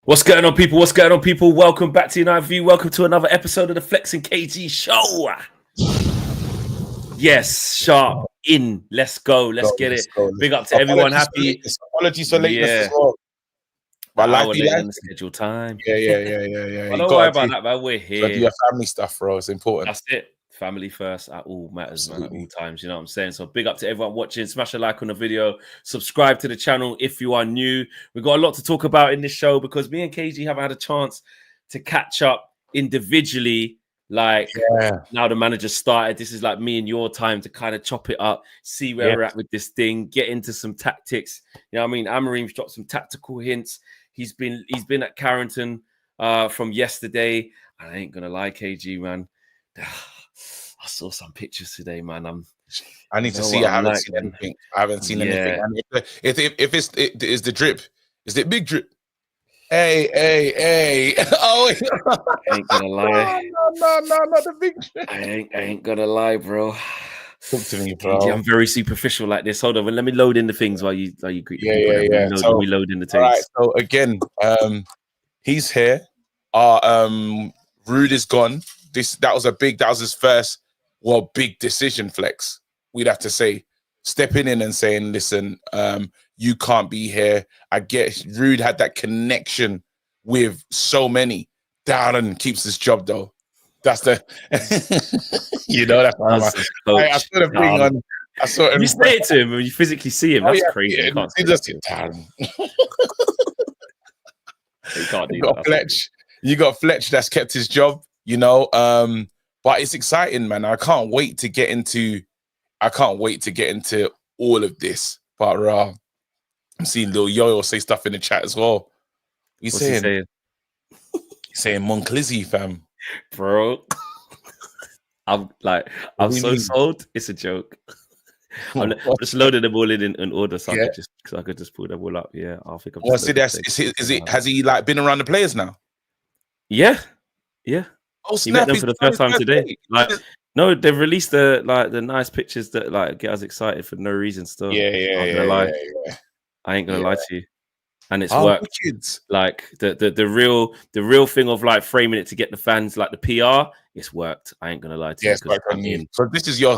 What's going on, people? What's going on, people? Welcome back to United View. Welcome to another episode of the Flex and KG show. Yes, sharp in. Let's go. Let's get it. Big up to everyone. Happy. Apologies for lateness as well. But life late on the schedule time. Yeah. Don't worry about that, man. We're here. Do your family stuff, bro. It's important. That's it. Family first at all matters, man, at all times. You know what I'm saying? So big up to everyone watching. Smash a like on the video. Subscribe to the channel if you are new. We've got a lot to talk about in this show because me and KG haven't had a chance to catch up individually. Now the manager started. This is like me and your time to kind of chop it up, see where we're at with this thing, get into some tactics. You know what I mean? Amorim's dropped some tactical hints. He's been at Carrington from yesterday. I ain't gonna lie, KG, man. I saw some pictures today, man. I need to see. I haven't seen anything. And if it's the drip, is it big drip? Hey. Oh, I ain't gonna lie. No, not the big drip. I ain't gonna lie, bro. Talk to me, bro. I'm very superficial like this. Hold on, let me load in the things while you greet. Yeah. We load in the things. All right. So again, he's here. Rude is gone. That was his first big decision, Flex. We'd have to say, stepping in and saying, listen, you can't be here. I get Rude had that connection with so many. Darren keeps his job though. That's the I saw the thing on. I saw it. You say it to him when you physically see him. That's crazy. Yeah, you can't he just Darren. You can't do that. You got Fletch that's kept his job, but it's exciting, man. I can't wait to get into all of this. But I'm seeing Lil Yo so say stuff in the chat as well. What's he saying? He's saying Monclizzy, fam. Bro. I'm so sold. It's a joke. I'm just loading them all in order so I could just pull them all up. Yeah, I'll think of has he like been around the players now? Yeah. Oh, he met them for the first time today. No, they've released the nice pictures that get us excited for no reason still. Yeah. I ain't gonna lie to you. And it's worked. Kids. Like the real thing of like framing it to get the fans, like the PR, it's worked. I ain't gonna lie to you. So this is you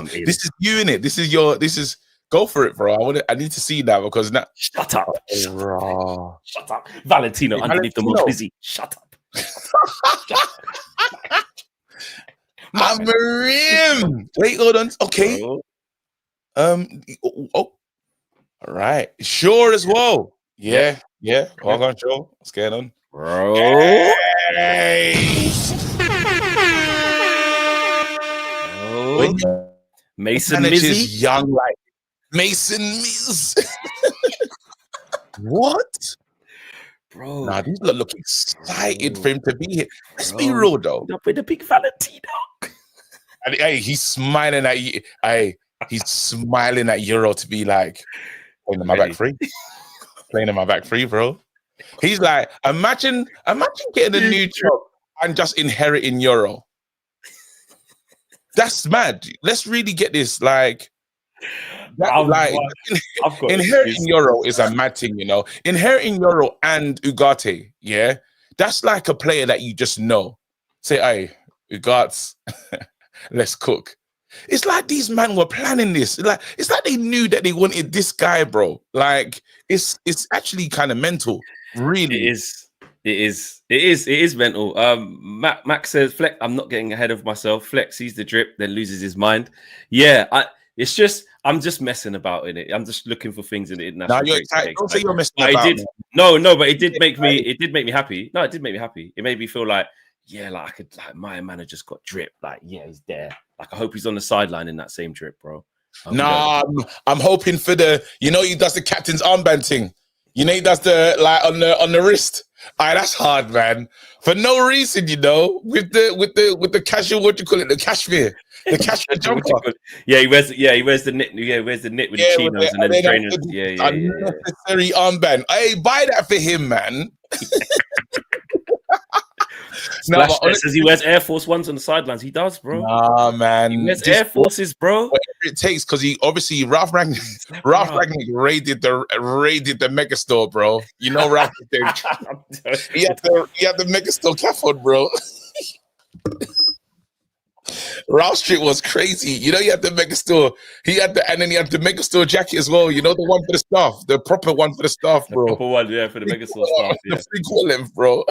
in it. This is go for it, bro. I need to see that because now. Shut up. Shut up. Valentino underneath the Monclizzy. Shut up. Amorim. Wait, hold on. Okay. All right. Sure as well. Yeah. Hold on, Joe. What's going on, bro? Hey. Mason Mizzy, young like Mason Miz. What? Bro, nah, these look excited for him to be here. Let's be real though. Up with the big Valentino. And, hey, he's smiling at you. Hey, he's smiling at Euro to be like playing in my back three. Playing in my back three, bro. He's like, imagine getting a new job and just inheriting Euro. That's mad. Let's really get this. Inheriting Euro is a mad thing, Inheriting Euro and Ugarte, that's like a player that you just know. Say, hey, Ugarte's, let's cook. It's like these men were planning this. It's like they knew that they wanted this guy, bro. It's actually kind of mental. Really, it is mental. Max says, Flex, I'm not getting ahead of myself. Flex sees the drip, then loses his mind. Yeah, I'm just messing about in it. I'm just looking for things in the international. Now you're excited. Don't say you're messing about. No, but it did make me. It did make me happy. No, it did make me happy. It made me feel like, I could. My manager's got drip. He's there. I hope he's on the sideline in that same drip, bro. I'm hoping for he does the captain's armband thing. He does the on the wrist. That's hard, man. For no reason, with the casual, what do you call it? The cashmere jumper. He wears the knit. Yeah, he wears the knit with the chinos and then the trainers. Unnecessary armband. Hey, buy that for him, man. Says he wears Air Force Ones on the sidelines. He does, bro. Nah, man. He wears Air Forces, bro. it takes, because he obviously Ralph Ragnick raided the megastore, bro. You know, Ralph he had the megastore cap on, bro. Ralph Street was crazy. You know, he had the megastore. And then he had the megastore jacket as well. You know, the one for the staff, the proper one for the staff, bro. The proper one, yeah, for the megastore staff. Yeah. The 3/4 length, bro.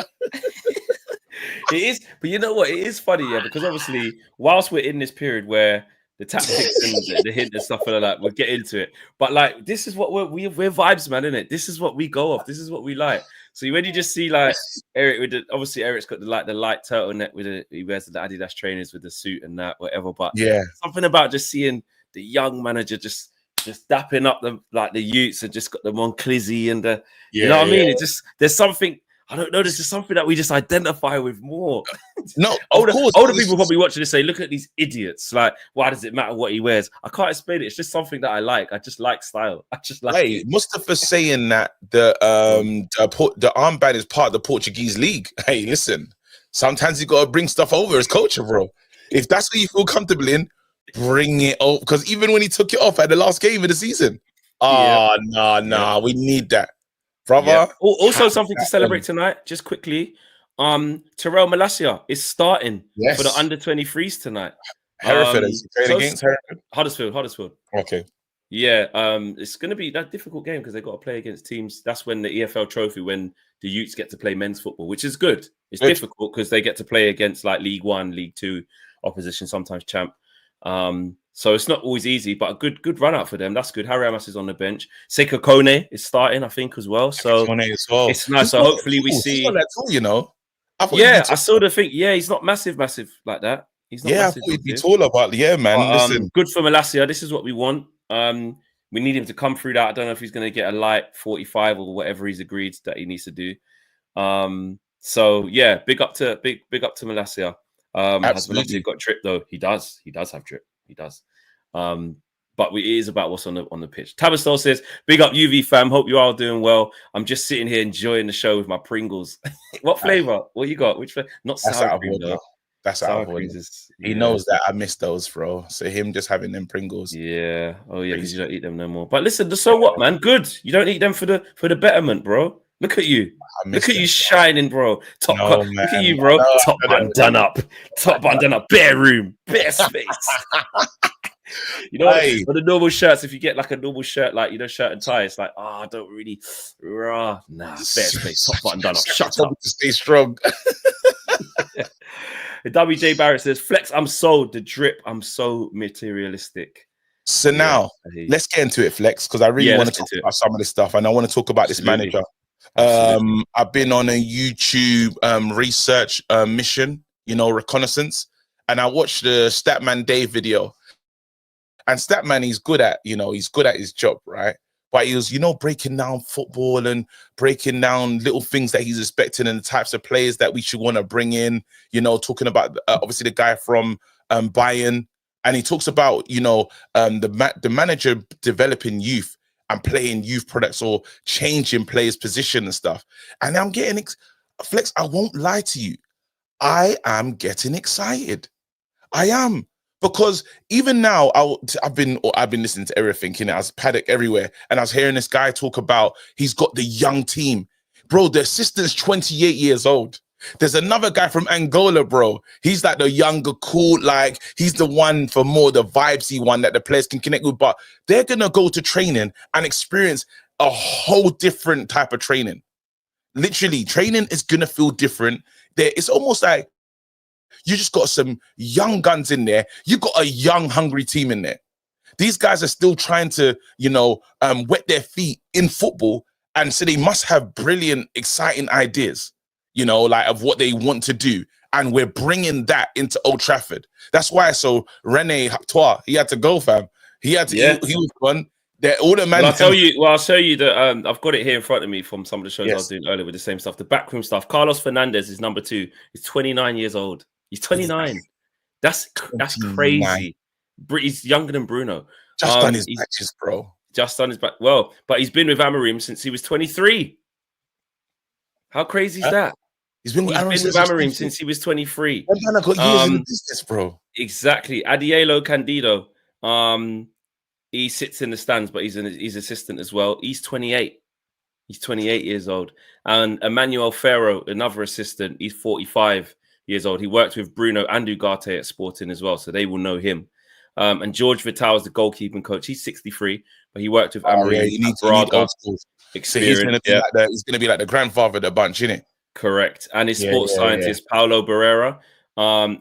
It is, but you know what? It is funny, yeah, because obviously, whilst we're in this period where the tactics and the hint and stuff like that, we'll get into it. But like, this is what we're vibes, man, isn't it? This is what we go off. This is what we like. So when you just see like Eric with obviously Eric's got the light turtleneck with he wears the Adidas trainers with the suit and that, whatever. But yeah, something about just seeing the young manager just dapping up the youths and just got them on Clizzy and you know what I mean? It just, there's something. I don't know. This is something that we just identify with more. No, older people probably watching this say, "Look at these idiots! Like, why does it matter what he wears?" I can't explain it. It's just something that I like. I just like style. I just like. Hey, Mustafa's saying that the armband is part of the Portuguese league. Hey, listen. Sometimes you got to bring stuff over as culture, bro. If that's what you feel comfortable in, bring it over. Because even when he took it off at the last game of the season, nah, we need that. Brother. Yeah. Also, something to celebrate tonight, just quickly. Terrell Malacia is starting for the under-23s tonight. Hereford is playing against Hereford? Huddersfield. Okay. Yeah, it's going to be that difficult game because they've got to play against teams. That's when the EFL trophy, when the youths get to play men's football, which is good. It's difficult because they get to play against like League One, League Two opposition, sometimes champ. So it's not always easy, but a good run out for them. That's good. Harry Amas is on the bench. Sekou Kone is starting, I think, as well. So it's nice. So hopefully we see. You know, I sort of think, he's not massive like that. He's not massive. I thought he'd be taller, but man, listen. Good for Malacia. This is what we want. We need him to come through that. I don't know if he's going to get a light 45 or whatever he's agreed that he needs to do. So yeah, big up to Malacia. Has Malacia got drip though? He does have drip. He does. But it is about what's on the pitch. Tabasol says, big up UV fam. Hope you all doing well. I'm just sitting here enjoying the show with my Pringles. What flavor? What you got? Which flavor? Not sour cream though. That's out of order. He knows that I miss those, bro. So him just having them Pringles. Yeah. Oh yeah, because you don't eat them no more. But listen, so what, man? Good. You don't eat them for the betterment, bro. Look at you. Look at you shining, bro. Look at you, bro. Top button done up. Top button done up. Bare room. Bare space. You know, for the normal shirts, if you get like a normal shirt, like, you know, shirt and tie, it's like, I don't really, bare space, top button done up. Shut up. To stay strong. WJ Barrett says, Flex, I'm sold. The drip, I'm so materialistic. So now, let's get into it, Flex, because I really want to talk about some of this stuff, and I want to talk about this manager. I've been on a YouTube research mission, you know, reconnaissance, and I watched the Statman Dave video. And Statman, he's good at his job, right? But he was, you know, breaking down football and breaking down little things that he's expecting and the types of players that we should want to bring in, you know, talking about obviously the guy from Bayern. And he talks about, you know, the manager developing youth and playing youth products or changing players' position and stuff. And I'm getting, Flex, I won't lie to you. I am getting excited. I am. Because even now, I've been listening to everything, you know, I was paddock everywhere, and I was hearing this guy talk about he's got the young team. Bro, the assistant's 28 years old. There's another guy from Angola, bro. He's like the younger, cool, like he's the one for more the vibesy one that the players can connect with. But they're gonna go to training and experience a whole different type of training. Literally, training is gonna feel different. It's almost like you just got some young guns in there. You got a young, hungry team in there. These guys are still trying to, you know, wet their feet in football. And so they must have brilliant, exciting ideas, you know, like of what they want to do. And we're bringing that into Old Trafford. That's why. So Rene Haptois, he had to go, fam. He had to, he was gone. All the man. I'll show you that. I've got it here in front of me from some of the shows I was doing earlier with the same stuff. The backroom stuff. Carlos Fernandez is number 2. He's 29 years old. He's 29. That's crazy. He's younger than Bruno. Just done his matches, bro. Just done his back. Well, but he's been with Amorim since he was 23. How crazy is that? He's been with Amorim since he was 23. Got years in the business, bro. Exactly. Adielo Candido. He sits in the stands, but he's assistant as well. He's 28. He's 28 years old. And Emmanuel Ferro, another assistant, he's 45 years old. He worked with Bruno and Ugarte at Sporting as well, so they will know him. And George Vital is the goalkeeping coach. He's 63, but he worked with Amorim. Yeah, you need old school. So he's going to be he's going to be like the grandfather of the bunch, isn't it? Correct. And his sports scientist, Paulo Barrera.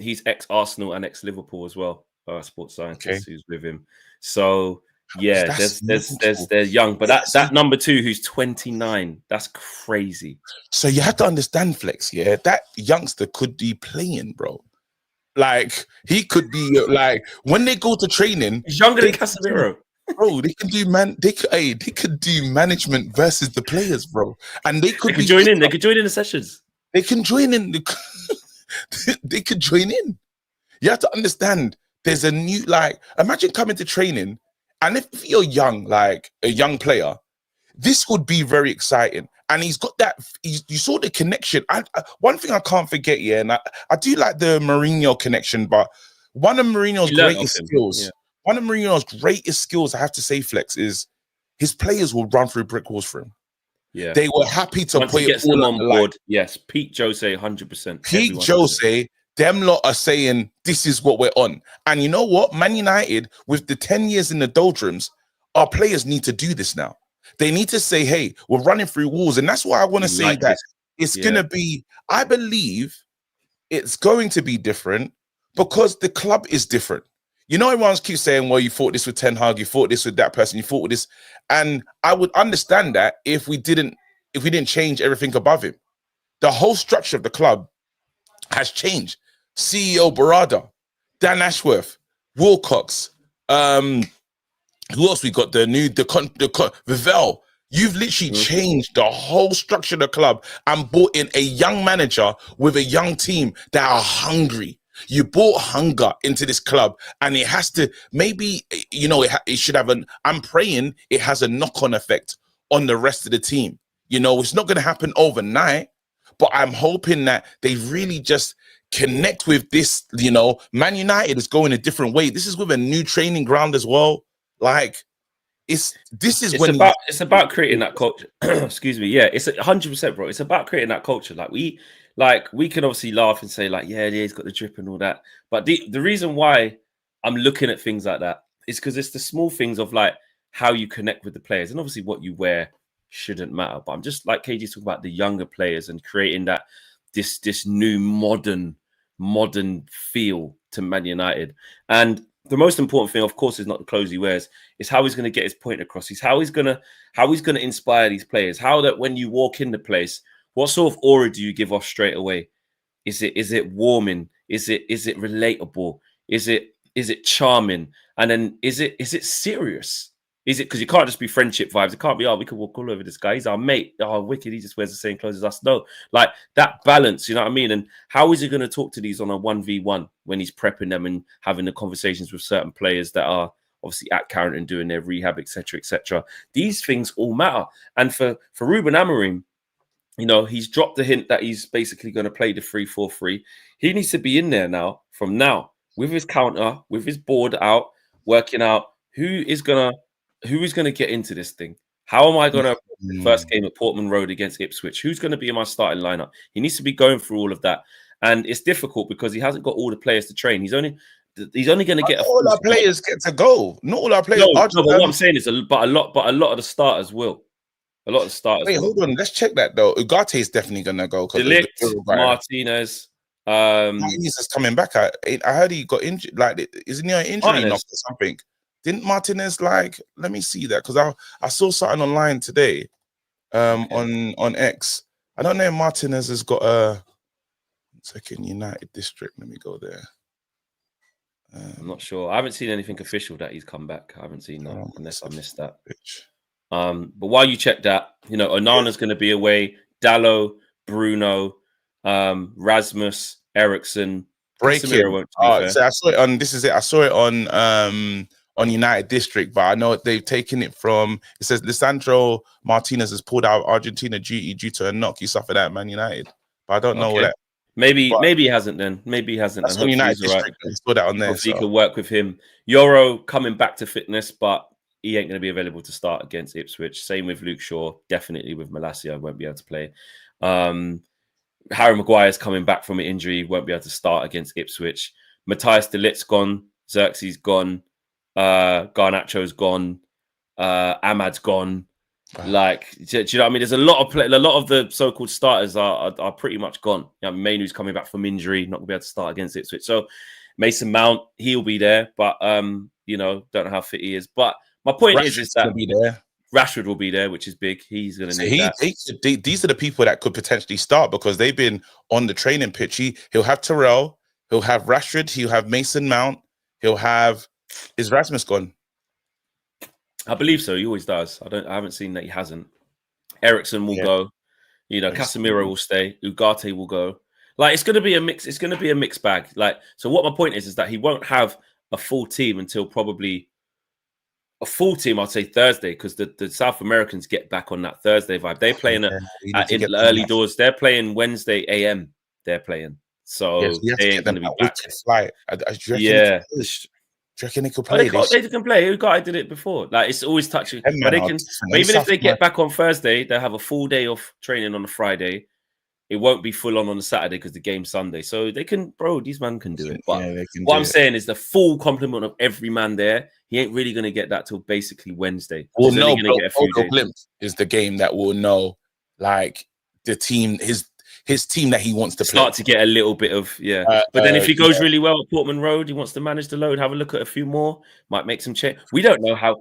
He's ex-Arsenal and ex-Liverpool as well. Sports scientist who's with him. So yeah, they're young, but that number 2 who's 29, that's crazy. So you have to understand, Flex. Yeah, that youngster could be playing, bro. Like he could be like when they go to training, he's younger than Casemiro. Bro, they can do they could do management versus the players, bro, and they could join in. They could join in the sessions. They can join in. They could join in. You have to understand. There's a new imagine coming to training, and if you're young, like a young player, this would be very exciting. And he's got that. You saw the connection. One thing I can't forget, and I do like the Mourinho connection, but one of Mourinho's greatest skills. Yeah. One of Mourinho's greatest skills, I have to say, Flex, is his players will run through brick walls for him. Yeah, they were happy to put it all on board. Yes, Pete Jose, 100%. Pete Jose, them lot are saying this is what we're on. And you know what? Man United, with the 10 years in the doldrums, our players need to do this now. They need to say, "Hey, we're running through walls," and that's why I want to say that it's gonna be. I believe it's going to be different because the club is different. You know, everyone keeps saying, well, you fought this with Ten Hag, you fought this with that person, you fought with this. And I would understand that if we didn't change everything above him. The whole structure of the club has changed. CEO Barada, Dan Ashworth, Wilcox, who else we got? Vivell. You've literally changed the whole structure of the club and brought in a young manager with a young team that are hungry. You brought hunger into this club, and it has to maybe, you know, it should have I'm praying it has a knock-on effect on the rest of the team. You know, it's not going to happen overnight, but I'm hoping that they really just connect with this. You know, Man United is going a different way. This is with a new training ground as well. Like, it's about creating that culture. Excuse me. Yeah, it's 100%, bro. It's about creating that culture. We can obviously laugh and say he's got the drip and all that. But the reason why I'm looking at things like that is because it's the small things of how you connect with the players, and obviously what you wear shouldn't matter. But I'm just like KG talking about the younger players and creating that this new modern feel to Man United. And the most important thing, of course, is not the clothes he wears. It's how he's going to get his point across. It's how he's going to inspire these players. How that when you walk in the place, what sort of aura do you give off straight away? Is it warming? Is it relatable? Is it charming? And then is it serious? Is it because you can't just be friendship vibes? It can't be, we could walk all over this guy. He's our mate. Oh, wicked. He just wears the same clothes as us. No, that balance, you know what I mean? And how is he going to talk to these on a 1v1 when he's prepping them and having the conversations with certain players that are obviously at Carrington doing their rehab, etc., etc. These things all matter. And for Ruben Amorim, you know, he's dropped the hint that he's basically going to play the 3-4-3. He needs to be in there now, from now, with his counter, with his board out, working out who is going to get into this thing. How am I going to first game at Portman Road against Ipswich? Who's going to be in my starting lineup? He needs to be going through all of that. And it's difficult because he hasn't got all the players to train. He's only going to get all our players get to go. Not all our players. No, but what I'm saying is, a lot of the starters will. A lot of the starters. Wait, hold on. Let's check that though. Ugarte is definitely gonna go. Delict, Martinez. Martinez is coming back. I heard he got injured. Isn't he an injury knock or something? Didn't Martinez let me see that, because I saw something online today, on X. I don't know if Martinez has got a second United district. Let me go there. I'm not sure. I haven't seen anything official that he's come back. I haven't seen that unless I missed that. But while you check that, you know, Onana's going to be away. Dallo, Bruno, Rasmus, Eriksson. Breaking. So I saw it on. This is it. I saw it on United District, but I know they've taken it from. It says Lisandro Martinez has pulled out Argentina due to a knock he suffered at Man United. But I don't know what that. Maybe But he hasn't then. Maybe he hasn't, that's and on hopefully United he's all right. District. I saw that on there. Hopefully he So can work with him. Euro coming back to fitness, but he ain't going to be available to start against Ipswich. Same with Luke Shaw. Definitely with Malacia, won't be able to play. Harry Maguire's coming back from an injury, won't be able to start against Ipswich. Matthias de Ligt's gone. Xerxes gone. Garnacho's gone. Ahmad's gone. Like, do you know what I mean? There's a lot of the so-called starters are pretty much gone. You know, Mainu's coming back from injury, not gonna be able to start against Ipswich. So Mason Mount, he'll be there, but you know, don't know how fit he is. But my point is that be there. Rashford will be there, which is big. He's going to need that. These are the people that could potentially start because they've been on the training pitch. He'll have Terrell, he'll have Rashford, he'll have Mason Mount, he'll have. Is Rasmus gone? I believe so. He always does. I haven't seen that he hasn't. Ericsson will go. You know, Casemiro will stay. Ugarte will go. Like, it's going to be a mix. It's going to be a mixed bag. Like, so what my point is that he won't have a full team until probably a full team, I'd say Thursday, because the South Americans get back on that Thursday vibe. They're playing in early doors. They're playing Wednesday AM. They're playing. So they ain't going to be back. Flight. Do you reckon they could play? They can play. Ugarte did it before. Like, it's always touching. But they can. But even if they get back on Thursday, they'll have a full day of training on a Friday. It won't be full on a Saturday because the game's Sunday. So they can, bro, these men can do it. But what I'm saying is the full complement of every man there, he ain't really going to get that till basically Wednesday. We'll know, glimpse is the game that we'll know, like, the team, his team that he wants to start to get a little bit of, but then if he goes really well at Portman Road, he wants to manage the load, have a look at a few more, might make some change. We don't know how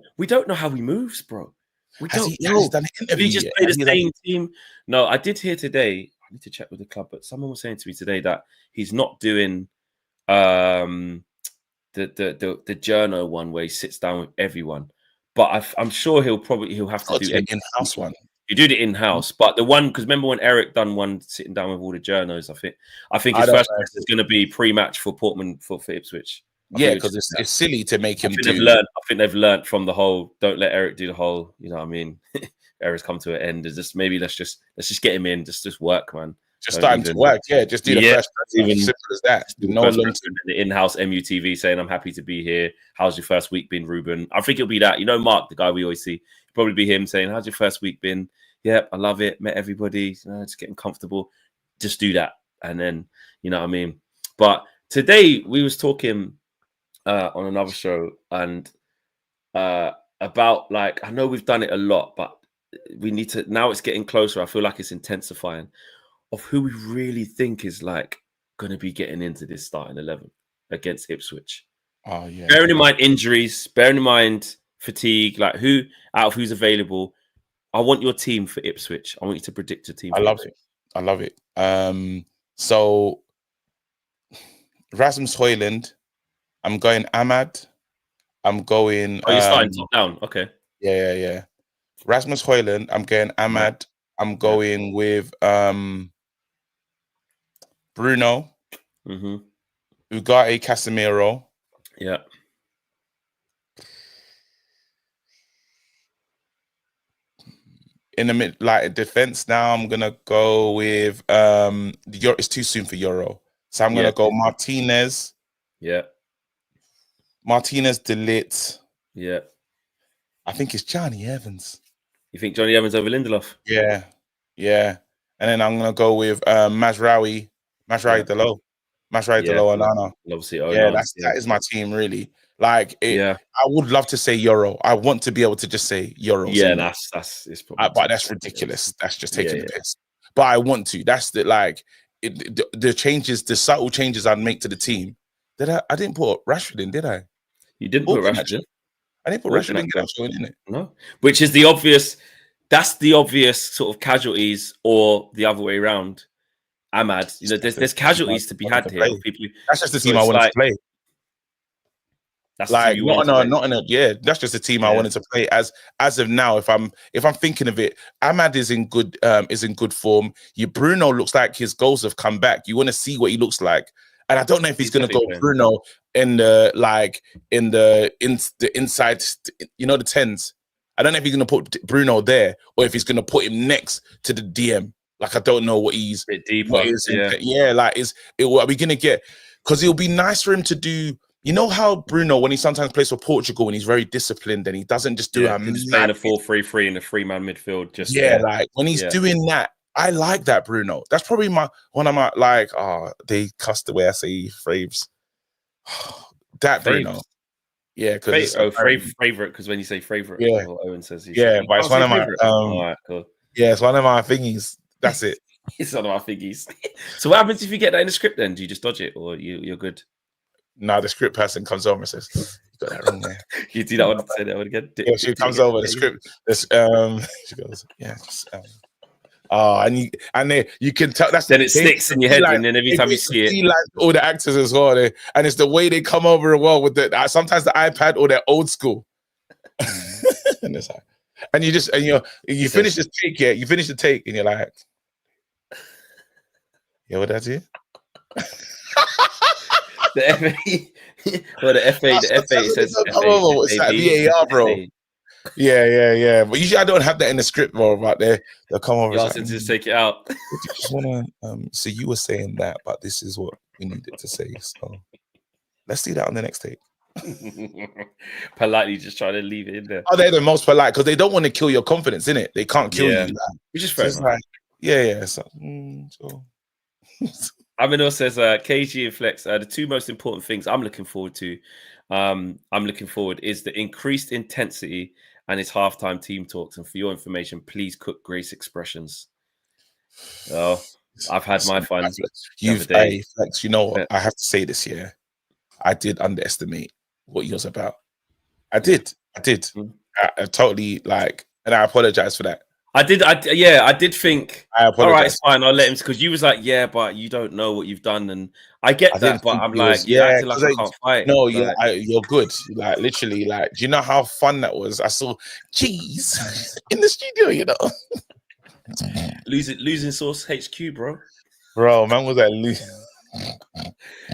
he moves, bro. We don't know. Have he just played the same team? No, I did hear today, I need to check with the club, but someone was saying to me today that he's not doing the journo one where he sits down with everyone. But I'm sure he'll have to do an in-house one. You do the in-house, but the one, because remember when Eric done one sitting down with all the journos, I think his first test is going to be pre-match for Portman for Ipswich. Because it's silly to make him do. I think they've learned from the whole. Don't let Eric do the whole. You know what I mean? Eric's come to an end. Is just maybe let's just get him in. Just work, man. Just starting to work. Yeah, just do the first. Even simple as that. No the in-house MUTV saying, "I'm happy to be here. How's your first week been, Ruben?" I think it'll be that. You know, Mark, the guy we always see. It'll probably be him saying, "How's your first week been?" Yep, I love it. Met everybody. Just getting comfortable. Just do that, and then you know what I mean. But today we was talking on another show and about, like, I know we've done it a lot, but we need to now. It's getting closer. I feel like it's intensifying of who we really think is like going to be getting into this starting 11 against Ipswich. Oh yeah. Bearing in mind injuries, bearing in mind fatigue, like who out of who's available. I want your team for Ipswich. I want you to predict a team. I love it. So Rasmus Højlund, I'm going Ahmad. I'm going. Oh, you're starting top down. Okay. Yeah. Rasmus Højlund. I'm going Ahmad. I'm going with Bruno. Ugarte, Casemiro. Yeah. In the mid, like defense now, I'm gonna go with it's too soon for Euro, so I'm gonna go Martinez. Yeah. Martinez, de Ligt. Yeah. I think it's Johnny Evans. You think Johnny Evans over Lindelof? Yeah. And then I'm gonna go with Mazraoui Delo. Mazraoui Delo Onana. Obviously, that is my team really. Like, I would love to say Euro. I want to be able to just say Euro. Yeah, that's it's probably but that's ridiculous. That's just taking the piss. But I want to. That's the changes, the subtle changes I'd make to the team. I didn't put Rashford in, did I? You didn't put Rashford in. I didn't put Rashford in. Didn't it? No, which is the obvious. That's the obvious sort of casualties, or the other way around. Ahmad, you know, there's casualties to be had here. That's just the team I wanted to play. That's like that's just the team I wanted to play. As of now, if I'm thinking of it, Ahmad is in good form. Bruno looks like his goals have come back. You want to see what he looks like, and I don't know if he's going to go Bruno in the inside, you know, the 10s. I don't know if he's going to put Bruno there or if he's going to put him next to the DM. Like, I don't know what he's bit deeper. what is like are we gonna get, because it'll be nice for him to do, you know how Bruno, when he sometimes plays for Portugal and he's very disciplined and he doesn't just do just playing a 4-3-3 in a 3-man midfield. Just like when he's doing that, I like that, Bruno. That's probably one of my, like, they cussed the way I say Fraves. That Bruno. Yeah, because favorite, because when you say favorite, Owen says but it's one of my all right, cool. Yeah, it's one of my thingies. That's it. It's one of my thingies. So what happens if you get that in the script then? Do you just dodge it, or you're good? No, the script person comes over and says, "You got that wrong there." You do that one, say that one again. Yeah, she comes over, the script. She goes, "Yeah." And you can tell that's then it sticks in your head, and then every time you see it, like all the actors as well, and it's the way they come over as well with the sometimes the iPad or they're old school, and it's like, and you finish this take, you finish the take, and you're like, yeah, what that's it. The FA, well, the FA says what's that? VAR, bro. Yeah. But usually I don't have that in the script, bro. But they'll come over. You asked him to just take it out. Just wanna, so you were saying that, but this is what we needed to say. So let's do that on the next take. Politely just trying to leave it in there. Oh, they're the most polite because they don't want to kill your confidence, innit? They can't kill you. Which is fair. So like, yeah. So, Aminor says, KG and Flex, the two most important things I'm looking forward to. Is the increased intensity and his halftime team talks. And for your information, please cook Grace expressions. Oh, I've had my fun. Flex, you know what? I have to say this here. I did underestimate what he was about. I did. I totally and I apologize for that. I did think, all right, it's fine, I'll let him, because you was like, yeah, but you don't know what you've done, and I get that, but I'm like, I can't fight. No, you're good. Like, literally, do you know how fun that was? I saw cheese in the studio, you know. Losing Source HQ, bro. Bro, man was like losing.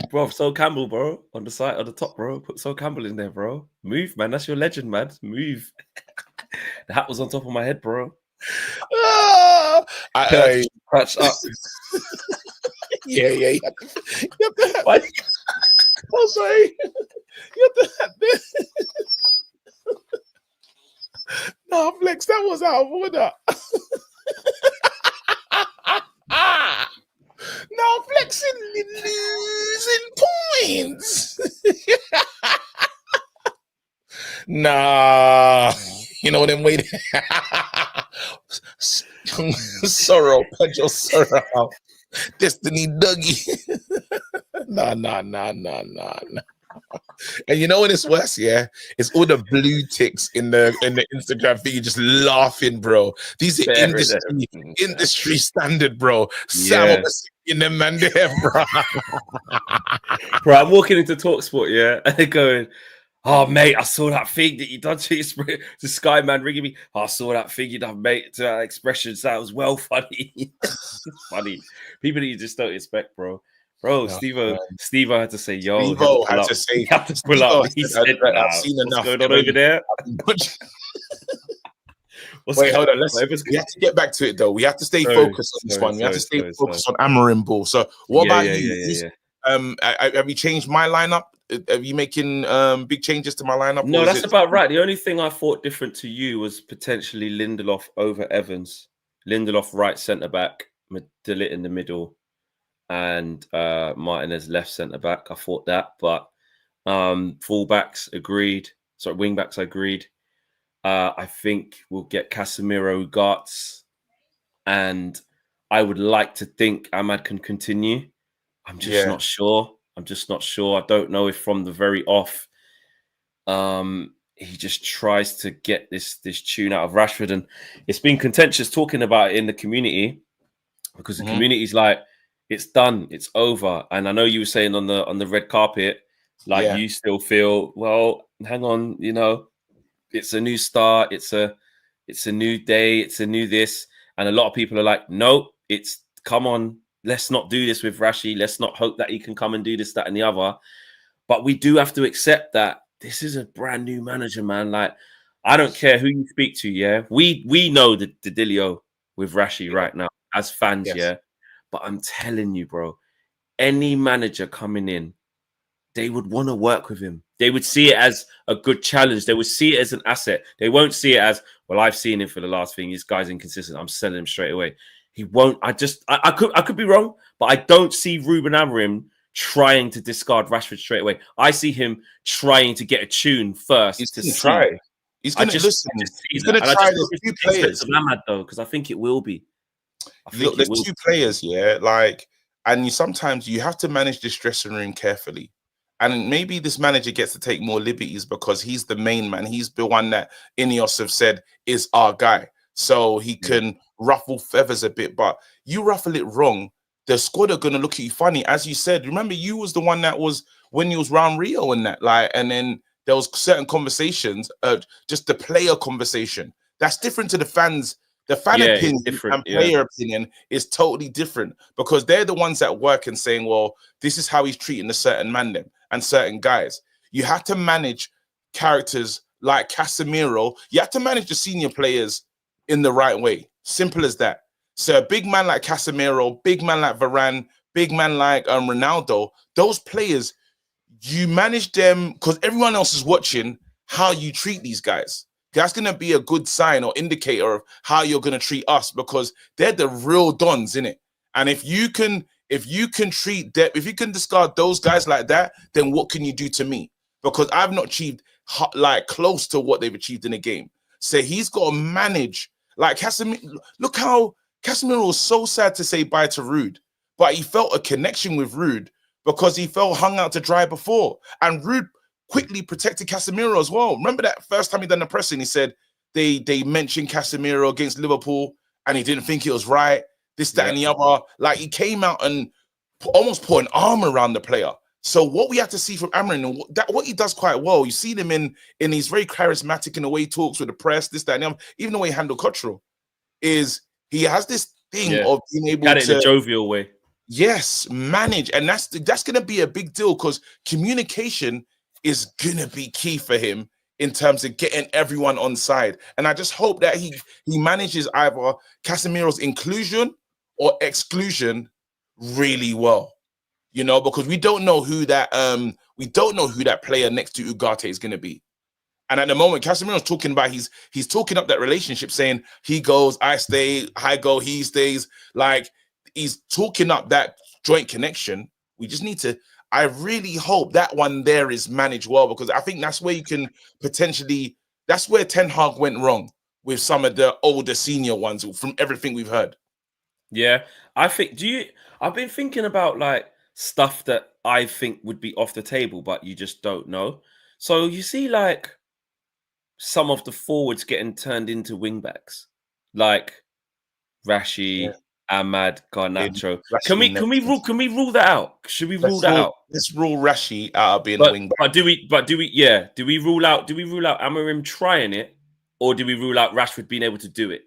Bro, Sol Campbell, bro, on the side, on the top, bro. Put Sol Campbell in there, bro. Move, man. That's your legend, man. Move. The hat was on top of my head, bro. I crutched up. Yeah. You have to have oh, sorry. You have to have this. No, Flex, that was out of order. No, flexing, losing points. Nah, you know them waiting. Sorrow, punch your sorrow out. Destiny Dougie. Nah. And you know what it's worse, yeah? It's all the blue ticks in the Instagram feed just laughing, bro. These are industry standard, bro. Sam in them man there, bro. Bro, I'm walking into TalkSport, yeah, and they're going, oh, mate, I saw that thing that you done to the Sky man ringing me. Oh, I saw that thing you done, mate, to that expressions. That was well funny. It's funny. People that you just don't expect, bro. Bro, Steve-O had to say, yo. Steve-O had to say, you have to pull up. He said, I've seen enough. What's going on over there? Wait, hold on. We have to get back to it, though. We have to stay focused on this one. We have to stay focused on Amorim ball. So, what about you? Have you changed my lineup? Are you making big changes to my lineup? No, that's about right. The only thing I thought different to you was potentially Lindelof over Evans. Lindelof right centre back, Delit in the middle, and Martinez left centre back. I thought that, but fullbacks agreed. Sorry, wingbacks agreed. I think we'll get Casemiro, Ugarte, and I would like to think Ahmad can continue. I'm just not sure. I don't know if from the very off, he just tries to get this tune out of Rashford, and it's been contentious talking about it in the community because the community's like, it's done, it's over. And I know you were saying on the red carpet, you still feel, well, hang on, you know, it's a new start, it's a new day, it's a new this, and a lot of people are like, no, it's come on. Let's not do this with Rashi. Let's not hope that he can come and do this, that, and the other. But we do have to accept that this is a brand new manager, man. Like, I don't care who you speak to, yeah? We know the Delio with Rashi right now. as fans, yeah. But I'm telling you, bro, any manager coming in, they would want to work with him. They would see it as a good challenge. They would see it as an asset. They won't see it as, well, I've seen him for the last thing. This guy's inconsistent. I'm selling him straight away. He won't. I could be wrong, but I don't see Ruben Amorim trying to discard Rashford straight away. I see him trying to get a tune first. He's to going to see. try. He's going to listen. He's going to try the two players. Of Ahmad, though, because I think it will be. Look, there's two players, yeah. Like, and sometimes you have to manage this dressing room carefully. And maybe this manager gets to take more liberties because he's the main man. He's the one that Ineos have said is our guy. So he can ruffle feathers a bit. But you ruffle it wrong, the squad are going to look at you funny. As you said, remember, you was the one that was when you was round Rio and that. Like, and then there was certain conversations, just the player conversation. That's different to the fans. The fan opinion and player opinion is totally different because they're the ones that work and saying, well, this is how he's treating a certain man them and certain guys. You have to manage characters like Casemiro. You have to manage the senior players in the right way. Simple as that. So a big man like Casemiro, big man like Varane, big man like Ronaldo, those players, you manage them because everyone else is watching how you treat these guys. That's going to be a good sign or indicator of how you're going to treat us because they're the real dons, innit? And if you can treat them, if you can discard those guys like that, then what can you do to me? Because I've not achieved like close to what they've achieved in a game. So he's got to manage. Like Casemiro, look how Casemiro was so sad to say bye to Rude, but he felt a connection with Rude because he felt hung out to dry before. And Rude quickly protected Casemiro as well. Remember that first time he done the pressing, he said they mentioned Casemiro against Liverpool and he didn't think it was right. This, that, and the other. Like he came out and almost put an arm around the player. So what we have to see from Amorim, what he does quite well, you see them in he's very charismatic in the way he talks with the press, this, that, and the other. Even the way he handled Cottrell, is he has this thing of being able to in a jovial way. Yes, manage, and that's going to be a big deal because communication is going to be key for him in terms of getting everyone on side. And I just hope that he manages either Casemiro's inclusion or exclusion really well, you know, because we don't know who that player next to Ugarte is going to be. And at the moment, Casemiro's talking about he's talking up that relationship, saying he goes, I stay, I go, he stays. Like he's talking up that joint connection. We just need to. I really hope that one there is managed well because I think that's where you can potentially. That's where Ten Hag went wrong with some of the older senior ones from everything we've heard. Yeah, I think. I've been thinking about like stuff that I think would be off the table, but you just don't know. So you see, like some of the forwards getting turned into wing backs, like Rashi, Ahmad, Garnacho. Can we rule that out? Should we rule that out? Let's rule Rashi out of being a wing back. But do we rule out Amorim trying it, or do we rule out Rashford being able to do it?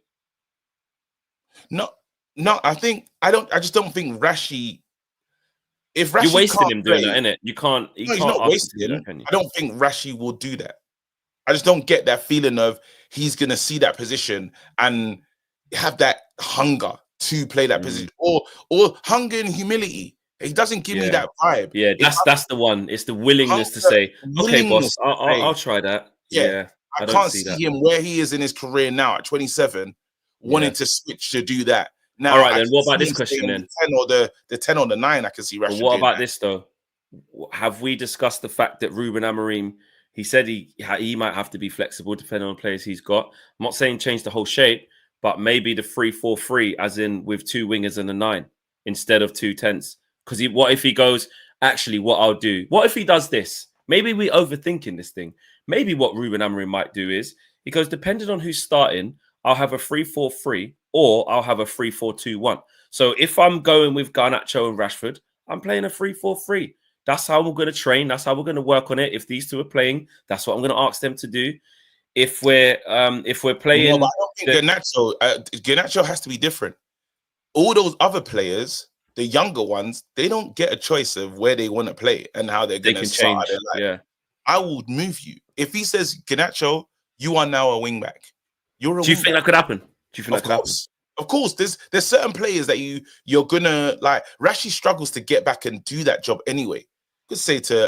No, I just don't think Rashi. If Rashi you're wasting him doing that, innit? You can't. He's not wasting him. I don't think Rashi will do that. I just don't get that feeling of he's gonna see that position and have that hunger to play that position, or hunger and humility. He doesn't give me that vibe. Yeah, that's the one. It's the willingness to say, "Okay, boss, I'll try that." Yeah, I can't see him where he is in his career now at 27, wanting to switch to do that. Now, all right, then. What about this question then? The 10 or the 9, I can see Rashford. What about this though? Have we discussed the fact that Ruben Amorim? He said he might have to be flexible depending on the players he's got. I'm not saying change the whole shape, but maybe the 3-4-3, as in with 2 wingers and a 9 instead of 2 10s. Because what if he goes, actually, what I'll do? What if he does this? Maybe we're overthinking this thing. Maybe what Ruben Amorim might do is, he goes, depending on who's starting, I'll have a 3-4-3 or I'll have a 3-4-2-1. So if I'm going with Garnacho and Rashford, I'm playing a 3-4-3. That's how we're going to train. That's how we're going to work on it. If these two are playing, that's what I'm going to ask them to do. If we're playing, I don't think Garnacho has to be different. All those other players, the younger ones, they don't get a choice of where they want to play and how they're going to start their life. Yeah, I would move you if he says, Garnacho, you are now a wing back. Do you think that could happen? Do you think that could happen? Of course, there's certain players that you're gonna like. Rashi struggles to get back and do that job anyway. Could say to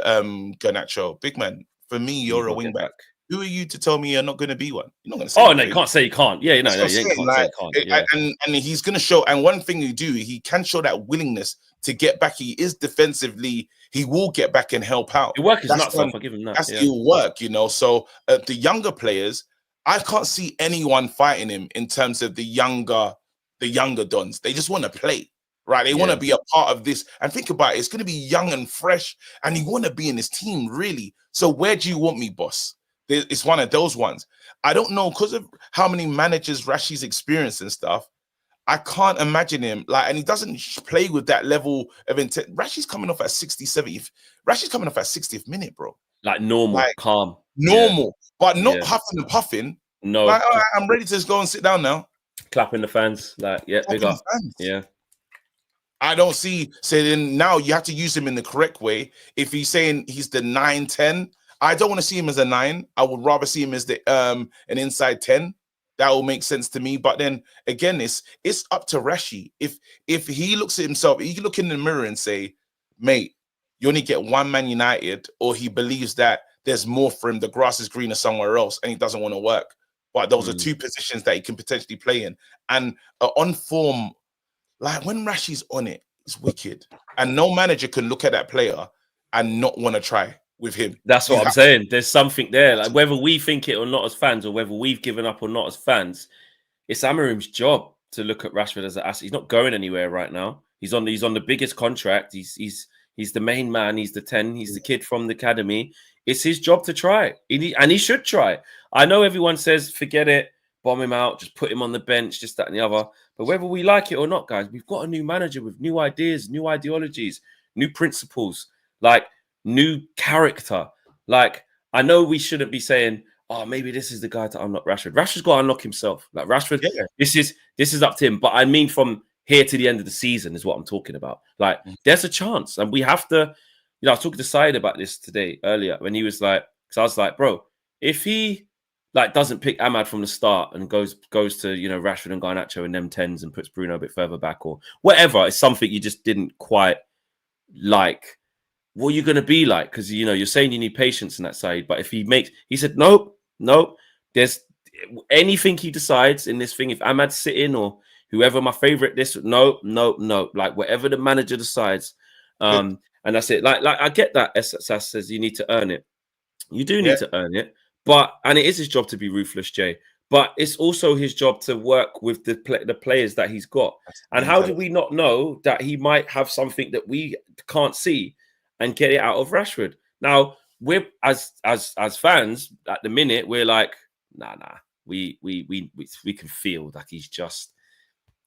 Garnacho, big man, for me, you're a wing back. Who are you to tell me you're not going to be one? You're not going to say. Oh no, you can't say you can't. Yeah, no, you can't say you can't. Yeah. And he's going to show. And one thing you do, he can show that willingness to get back. He is defensively. He will get back and help out. The work is nuts. I'll give him that. That's he'll work, you know. So the younger players, I can't see anyone fighting him in terms of the younger dons. They just want to play. Right, they want to be a part of this, and think about it. It's going to be young and fresh, and you want to be in this team, really. So where do you want me, boss? It's one of those ones. I don't know, because of how many managers Rashi's experienced and stuff. I can't imagine him like, and he doesn't play with that level of intent. Rashi's coming off at 60th, 70th. Rashi's coming off at 60th minute, bro. Like normal, like, calm, but not huffing and puffing. No, like, all right, I'm ready to just go and sit down now. Clapping the fans, like big up, I don't see. So then now you have to use him in the correct way. If he's saying he's the 9-10, I don't want to see him as a 9. I would rather see him as the an inside 10. That will make sense to me. But then again, it's up to Rashi. If he looks at himself, he can look in the mirror and say, mate, you only get one Man United, or he believes that there's more for him. The grass is greener somewhere else, and he doesn't want to work. But those are two positions that he can potentially play in. And on form, like when Rashi's on it, it's wicked. And no manager can look at that player and not want to try with him. That's what I'm saying. There's something there. Like whether we think it or not as fans, or whether we've given up or not as fans, it's Amorim's job to look at Rashford as an asset. He's not going anywhere right now. He's on the biggest contract. He's the main man. He's the 10. He's the kid from the academy. It's his job to try. And he should try. I know everyone says, forget it, bomb him out, just put him on the bench, just that and the other. But whether we like it or not, guys, we've got a new manager with new ideas, new ideologies, new principles, like new character. Like, I know we shouldn't be saying, oh, maybe this is the guy to unlock Rashford. Rashford's got to unlock himself. Like Rashford, this is up to him. But I mean, from here to the end of the season is what I'm talking about. Like, there's a chance. And we have to, I was talking to Syed about this earlier, when he was like, because I was like, bro, if he like doesn't pick Ahmad from the start and goes to, Rashford and Garnacho and them 10s and puts Bruno a bit further back or whatever, it's something you just didn't quite like. What are you going to be like? Because, you're saying you need patience in that side. But if he said, nope. There's anything he decides in this thing. If Ahmad's sitting or whoever my favorite, no. Like whatever the manager decides. And that's it. Like I get that. SSS says you need to earn it. You do need to earn it. And it is his job to be ruthless, Jay. But it's also his job to work with the players that he's got. And how do we not know that he might have something that we can't see and get it out of Rashford? Now, we're as fans at the minute, we're like, nah. We can feel that he's just,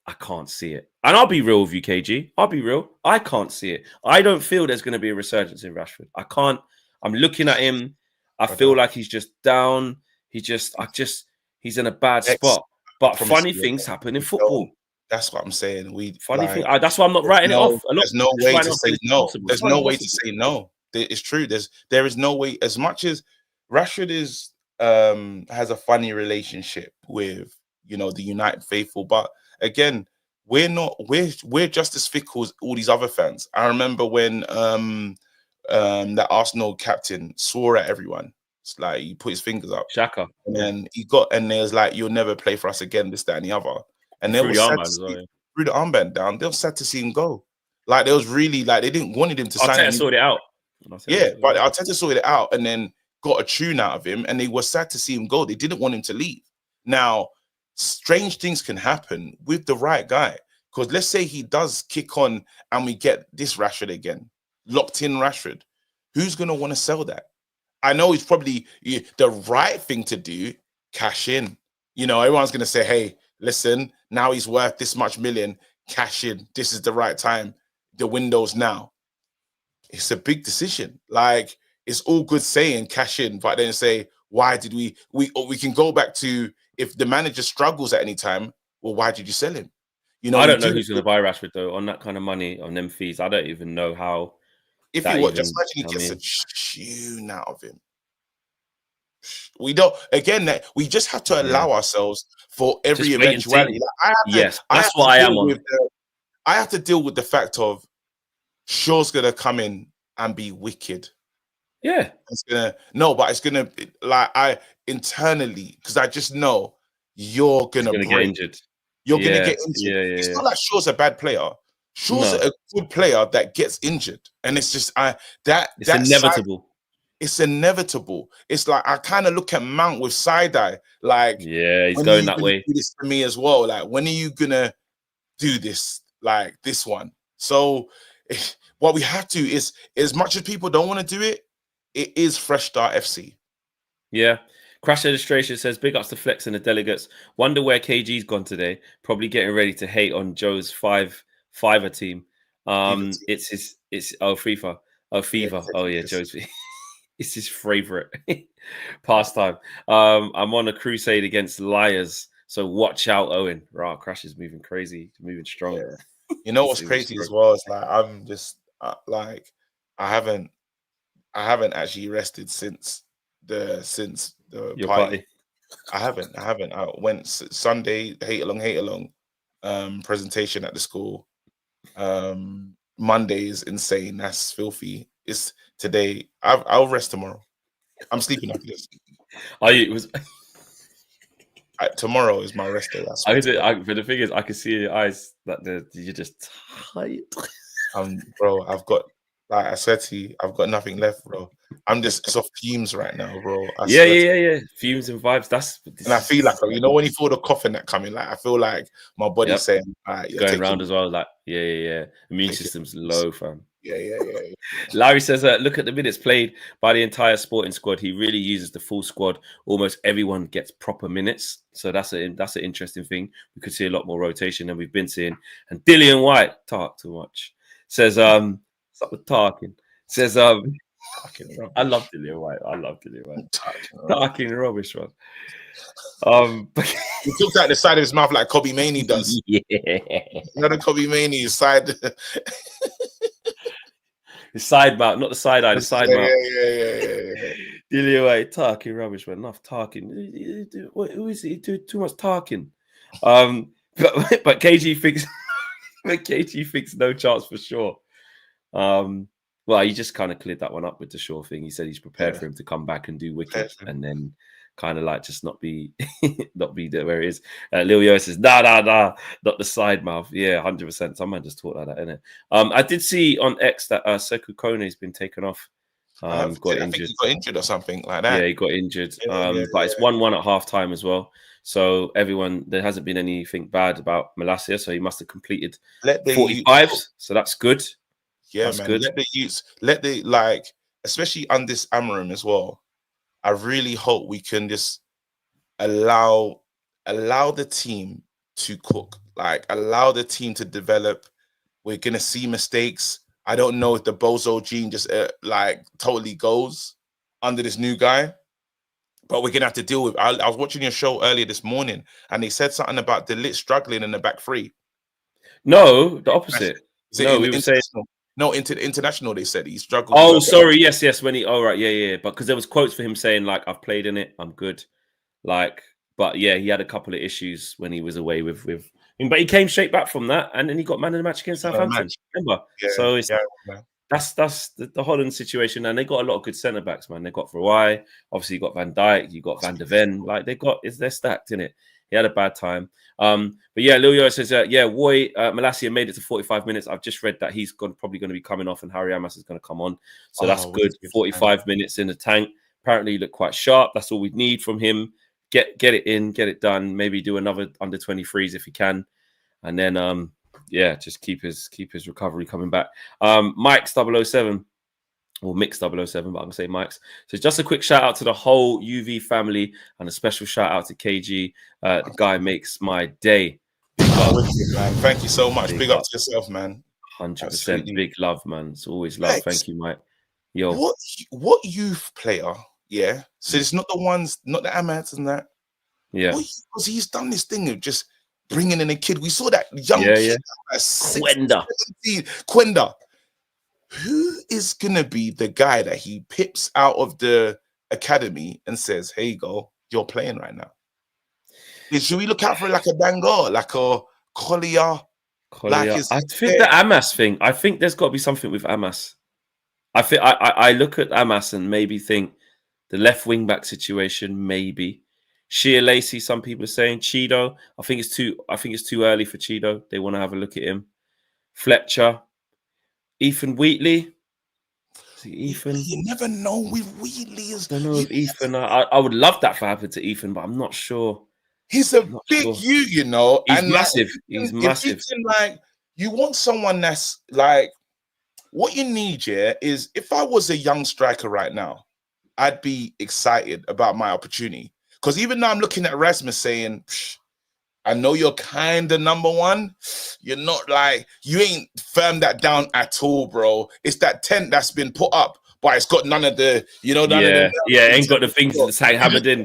I can't see it. And I'll be real with you, KG. I'll be real. I can't see it. I don't feel there's going to be a resurgence in Rashford. I can't. I'm looking at him. I feel like he's just down. He's in a bad spot. But funny things happen in football. That's what I'm saying. That's why I'm not writing it off. There's no way to say no. There's no way to say no. It's true. There is no way. As much as Rashford has a funny relationship with the United faithful, but again, we're just as fickle as all these other fans. I remember when that Arsenal captain swore at everyone. It's like he put his fingers up. Xhaka. And then they was like, you'll never play for us again, this, that, and the other. And they were sad to see, threw the armband down. They were sad to see him go. Like, they was really like, they didn't want him to sign. Arteta sorted it out. But Arteta sorted it out and then got a tune out of him, and they were sad to see him go. They didn't want him to leave. Now, strange things can happen with the right guy. Because let's say he does kick on and we get this Rashford again, locked in Rashford. Who's going to want to sell that? I know it's probably the right thing to do, cash in. Everyone's going to say, hey, listen, now he's worth this much million, cash in. This is the right time. The window's now. It's a big decision. Like, it's all good saying cash in, but then say, why did we can go back to, if the manager struggles at any time, well, why did you sell him? I don't know who's going to buy Rashford though on that kind of money, on them fees. I don't even know how. If he was, just imagine he gets a tune out of him. We don't. Again, that we just have to allow ourselves for every eventuality. Like, that's what I am on. I have to deal with the fact of Shaw's gonna come in and be wicked. Yeah, it's gonna like internally, because I just know you're gonna get injured. You're gonna get injured. It's not like Shaw's a bad player. Shaw's a good player that gets injured, and it's just it's inevitable. It's inevitable. It's like I kind of look at Mount with side eye, like he's going that way. Do this to me as well. Like, when are you gonna do this? Like this one. So what we have to is, as much as people don't want to do it, it is Fresh Start FC. Yeah. Crash Illustration says, big ups to Flex and the delegates. Wonder where KG's gone today. Probably getting ready to hate on Joe's fiver team. It's FIFA. Oh, Fever. Joe's it's his favorite pastime. I'm on a crusade against liars. So watch out, Owen. Right, Crash is moving crazy, moving strong. Yeah. You know what's crazy as well? It's like I'm just like I haven't actually rested since the party. I haven't. I went Sunday, hate along presentation at the school. Monday is insane. That's filthy. It's today. I'll rest tomorrow. I'm sleeping after this. Tomorrow is my rest day. But the thing is, I can see in your eyes that you're just tired. Bro, I've got, like I said to you, I've got nothing left, bro. It's off fumes right now, bro. Yeah. Fumes and vibes. And I feel like, you know, when you feel the coughing that coming, like I feel like my body's saying, going around as well. Like, immune system's low, fam. Yeah. Larry says, look at the minutes played by the entire sporting squad. He really uses the full squad. Almost everyone gets proper minutes. So that's an interesting thing. We could see a lot more rotation than we've been seeing. And Dillian White, talk too much. Says, stop with talking. Says, I love Dillian White. Talking rubbish, man. He took out the side of his mouth like Kobe Maney does. Another Kobe Maney side. The side mouth, not the side eye, the side mouth. Yeah. Dillian White, talking rubbish, man. Enough talking. Who is he? Too much talking. But KG thinks KG thinks no chance for sure. Well, he just kind of cleared that one up with the Shaw thing. He said he's prepared for him to come back and do wicked, and then kind of like just not be there where he is. Lil Yo says, nah, not the side mouth. Yeah, 100%. Someone just talked like that, innit? I did see on X that Sekou Kone has been taken off. Got injured. He got injured or something like that. Yeah, he got injured. But it's 1-1 at half time as well. So there hasn't been anything bad about Malacia. So he must have completed 45s. So that's good. Yeah, that's man. Good. Let the especially on this Amorim as well. I really hope we can just allow the team to cook, like allow the team to develop. We're gonna see mistakes. I don't know if the Bozo gene just totally goes under this new guy, but we're gonna have to deal with. I was watching your show earlier this morning, and they said something about De Ligt struggling in the back three. No, the opposite. No, we were saying. No, international. They said he struggled. Oh, sorry. Yes. When he. Oh, right. Yeah. But because there was quotes for him saying like, "I've played in it. I'm good." But yeah, he had a couple of issues when he was away with. But he came straight back from that, and then he got man of the match against Southampton. Remember? Yeah, so that's the Holland situation, and they got a lot of good centre backs, man. They got Verwij, obviously you got Van Dijk, you got Van de Ven. Like they're stacked in it. He had a bad time. But yeah, Lil Yo says, Malacia made it to 45 minutes. I've just read that he's probably going to be coming off and Harry Amas is going to come on. So that's good. 45 minutes in the tank. Apparently he looked quite sharp. That's all we need from him. Get it in, get it done. Maybe do another under 23s if he can. And then, just keep his recovery coming back. Mike's 007. Or Mix 007, but I'm going to say Mike's. So just a quick shout out to the whole UV family and a special shout out to KG. The guy makes my day. Man. Thank you so much. Big up to yourself, man. 100%. Big love, man. It's always love. Thank you, Mike. Yo. What youth player, yeah? So it's not the ones, not the Amads and that. Yeah. Because he's done this thing of just bringing in a kid. We saw that young kid. Quenda. Who is gonna be the guy that he pips out of the academy and says, "Here you go, you're playing right now"? Should we look out for like a Dango, like a Collier? Like I think the Amas thing. I think there's got to be something with Amas. I think I look at Amas and maybe think the left wing back situation, maybe. Shea Lacey, some people are saying Cheeto. I think it's too early for Cheeto. They want to have a look at him. Fletcher, Ethan Wheatley. Ethan, you never know with Wheatley. I don't know if Ethan. I would love that to happen to Ethan, but I'm not sure. He's a big you know. He's and massive. Like, he's massive. Like, you want someone that's like, what you need, yeah, is if I was a young striker right now, I'd be excited about my opportunity. Because even though I'm looking at Rasmus saying, I know you're kind of number one, you're not like, you ain't firmed that down at all, bro. It's that tent that's been put up, but it's got none of the, you know, ain't got the things that's hammered in.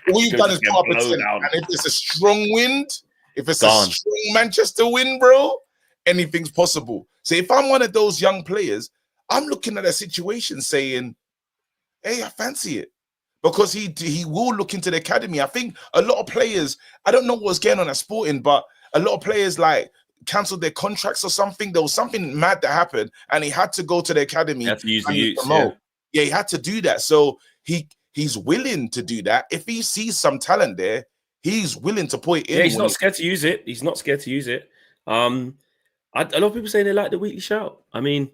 All you've done is put up a tent. And if it's a strong wind, if it's a strong Manchester wind, bro, anything's possible. So if I'm one of those young players, I'm looking at a situation saying, hey, I fancy it. Because he will look into the academy. I think a lot of players, I don't know what's going on at Sporting, but a lot of players like cancelled their contracts or something. There was something mad that happened, and he had to go to the academy. He had to use the youth, yeah, he had to do that. So he's willing to do that. If he sees some talent there, he's willing to put it in. Yeah, he's not scared to use it. He's not scared to use it. A lot of people say they like the weekly shout. I mean,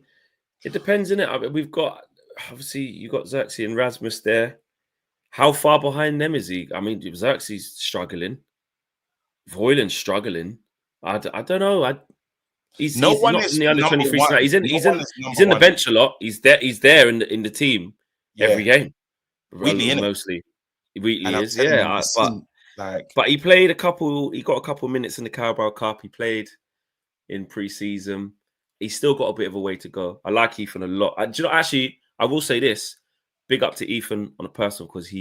it depends, innit? I mean, we've got, obviously, you got Xerxes and Rasmus there. How far behind them is he? I mean, Xerxes struggling. Voilen's struggling. I don't know. He's not in the under 23 side. He's in the bench a lot. He's there in the team every game. Wheatley, mostly. Wheatley is, yeah. But he played a couple. He got a couple minutes in the Carabao Cup. He played in pre-season. He's still got a bit of a way to go. I like Ethan a lot. Do you know? Actually, I will say this. Big up to Ethan on a personal, because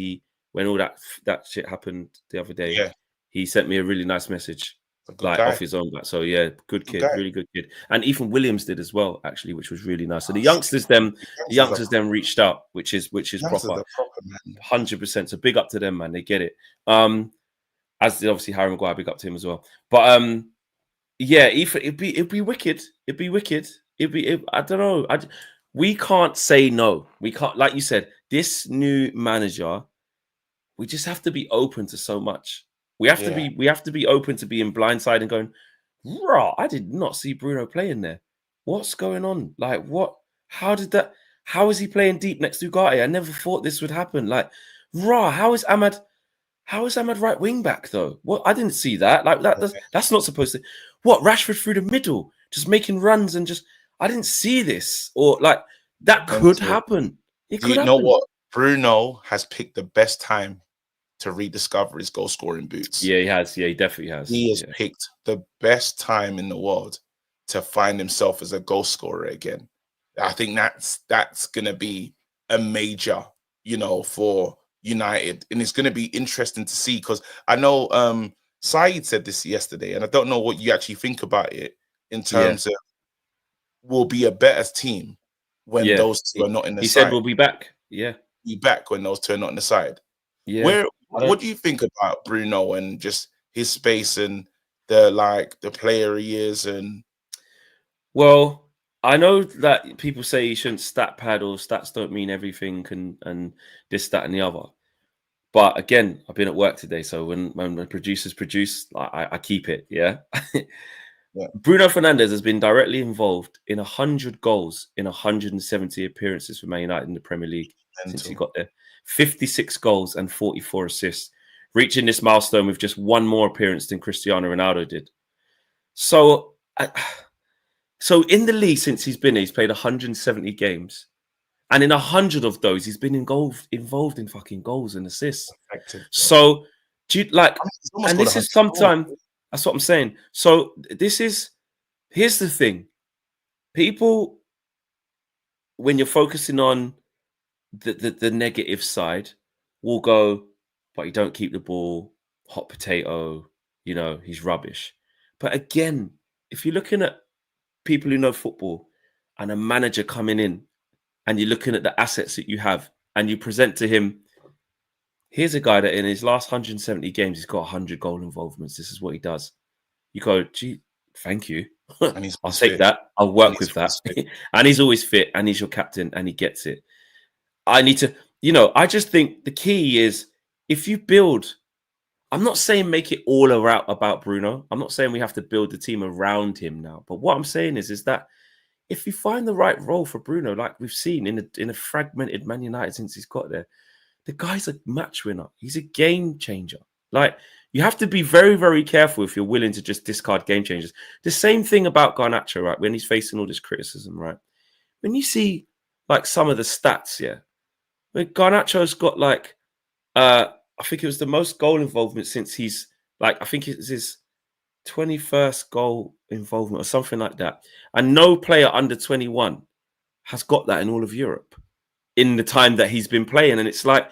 when all that shit happened the other day, he sent me a really nice message, like off his own back. So yeah, good kid, really good kid. And Ethan Williams did as well, actually, which was really nice. So the youngsters reached out, which is proper, 100%. So big up to them, man. They get it. As did obviously Harry Maguire, big up to him as well. But yeah, Ethan, it'd be wicked. It'd be wicked. I don't know. We can't say no. We can't, like you said, this new manager, we just have to be open to so much. We have to be open to being blindsided and going, raw, I did not see Bruno playing there. What's going on? Like, what? How is he playing deep next to Ugarte? I never thought this would happen. Like, raw, how is Ahmad right wing back though? What? I didn't see that. Like that's not supposed to. What? Rashford through the middle, just making runs and just. I didn't see this, or like that could happen. It could happen. You know what? Bruno has picked the best time to rediscover his goal scoring boots. Yeah, he has. Yeah, he definitely has. He has picked the best time in the world to find himself as a goal scorer again. I think that's gonna be a major, for United, and it's gonna be interesting to see, because I know Saeed said this yesterday, and I don't know what you actually think about it in terms of. Will be a better team when those two are not in the side. He said we'll be back. Yeah. Be back when those two are not in the side. Yeah. What do you think about Bruno and just his space and the player he is? And well, I know that people say he shouldn't stat pad, or stats don't mean everything, and this, that, and the other. But again, I've been at work today, so when the producers produce, I keep it. Yeah. Yeah. Bruno Fernandes has been directly involved in 100 goals in 170 appearances for Man United in the Premier League since he got there. 56 goals and 44 assists, reaching this milestone with just one more appearance than Cristiano Ronaldo did. So in the league since he's been here, he's played 170 games. And in 100 of those, he's been involved in fucking goals and assists. So, do you like, and this is sometimes... That's what I'm saying. So here's the thing. People, when you're focusing on the negative side, will go, but you don't keep the ball, hot potato, he's rubbish. But again, if you're looking at people who know football and a manager coming in and you're looking at the assets that you have, and you present to him, here's a guy that in his last 170 games, he's got 100 goal involvements. This is what he does. You go, gee, thank you. And I'll take that. I'll work with that. And he's always fit, and he's your captain, and he gets it. I need to, I just think the key is if you build, I'm not saying make it all about Bruno. I'm not saying we have to build the team around him now. But what I'm saying is that if you find the right role for Bruno, like we've seen in a fragmented Man United since he's got there, the guy's a match winner. He's a game changer. Like, you have to be very, very careful if you're willing to just discard game changers. The same thing about Garnacho, right? When he's facing all this criticism, right? When you see like some of the stats, yeah, when Garnacho's got like, I think it was the most goal involvement since he's like, I think it's his 21st goal involvement or something like that. And no player under 21 has got that in all of Europe in the time that he's been playing. And it's like,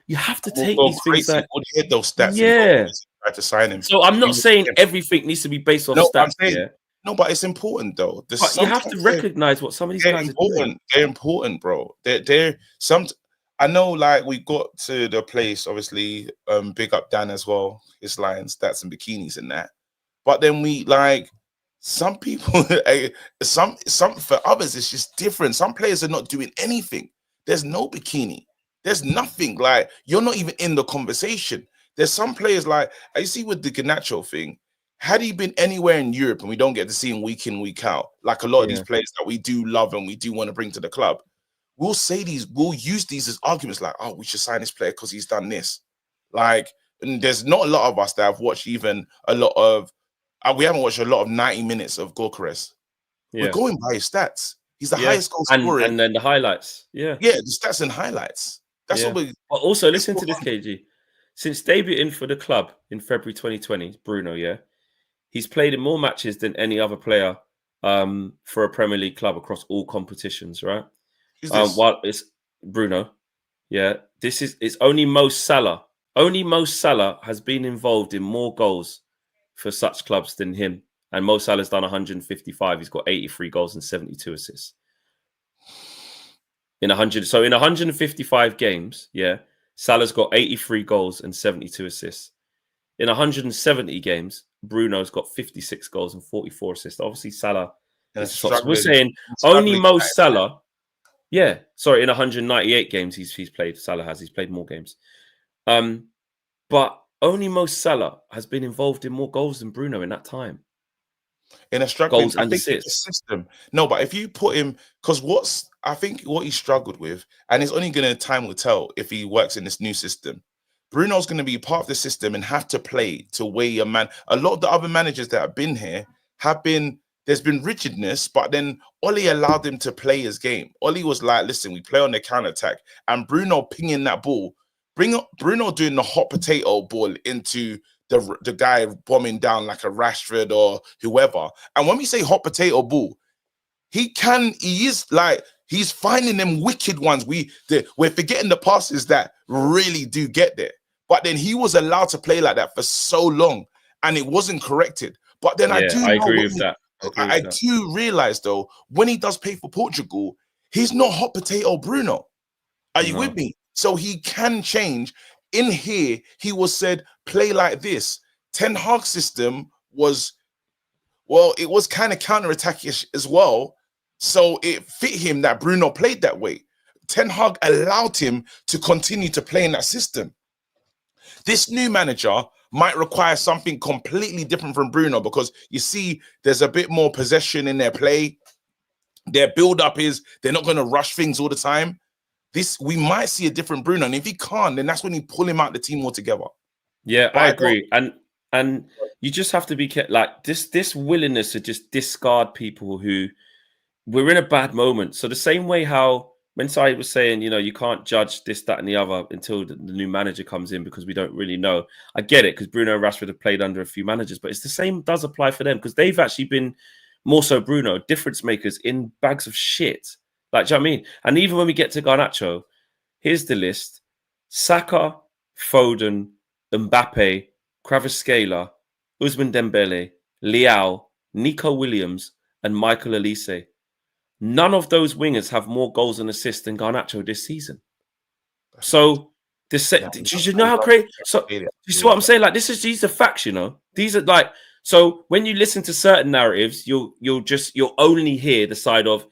you have to take these things like, those stats. Yeah. Try to sign him. So I'm not saying everything needs to be based off stats. No, but it's important though. But you have to recognize what some of these guys are doing. They're important, bro. They're some. I know, like, we got to the place, obviously, big up Dan as well, his Lions, stats and bikinis and that. But then we, like, some people, some for others, it's just different. Some players are not doing anything. There's no bikini. There's nothing. Like, you're not even in the conversation. There's some players, like, I see with the Garnacho thing, had he been anywhere in Europe and we don't get to see him week in, week out, like a lot of these players that we do love and we do want to bring to the club, we'll use these as arguments like, oh, we should sign this player because he's done this. Like, and there's not a lot of us that have watched even a lot of, we haven't watched a lot of 90 minutes of Gyökeres. Yeah. We're going by his stats. He's the highest goal scorer. And then the highlights. Yeah. Yeah, the stats and highlights. That's what we. But also, listen to this, KG. Since debuting for the club in February 2020, Bruno, he's played in more matches than any other player for a Premier League club across all competitions, right? While it's Bruno, it's only Mo Salah. Only Mo Salah has been involved in more goals for such clubs than him. And Mo Salah's done 155. He's got 83 goals and 72 assists. In 155 games, Salah's got 83 goals and 72 assists. In 170 games, Bruno's got 56 goals and 44 assists. Obviously, Salah is so we're saying only Mo Salah. Yeah, sorry, in 198 games he's played. He's played more games. But only Mo Salah has been involved in more goals than Bruno in that time. In a struggling goals and assists system. No, but if you put him, because what he struggled with, and it's only gonna time will tell if he works in this new system. Bruno's going to be part of the system and have to play to weigh a man. A lot of the other managers that have been here there's been rigidness, but then Oli allowed him to play his game. Oli was like, listen, we play on the counter-attack. And Bruno pinging that ball, Bruno doing the hot potato ball into the guy bombing down like a Rashford or whoever. And when we say hot potato ball, he's finding them wicked ones. We're forgetting the passes that really do get there. But then he was allowed to play like that for so long, and it wasn't corrected. But then I agree with that. I do realize, though, when he does play for Portugal, he's not hot potato Bruno. Are you with me? So he can change. In here, he was said, play like this. Ten Hag system was kind of counter-attackish as well. So it fit him that Bruno played that way. Ten Hag allowed him to continue to play in that system. This new manager might require something completely different from Bruno because you see there's a bit more possession in their play. Their build-up is they're not going to rush things all the time. We might see a different Bruno, and if he can't, then that's when you pull him out the team altogether. Yeah, I agree. And you just have to be like this willingness to just discard people who we're in a bad moment. So the same way how when Saeed was saying, you can't judge this, that, and the other until the new manager comes in because we don't really know. I get it because Bruno and Rashford have played under a few managers, but it's the same does apply for them because they've actually been more so Bruno, difference makers in bags of shit. Like, do you know what I mean? And even when we get to Garnacho, here's the list. Saka, Foden, Mbappe, Kvaratskhelia, Ousmane Dembele, Leao, Nico Williams, and Michael Olise. None of those wingers have more goals and assists than Garnacho this season. So this, do you know how crazy? So you see what I'm saying? Like these are facts, you know. These are like, so when you listen to certain narratives, you'll only hear the side of,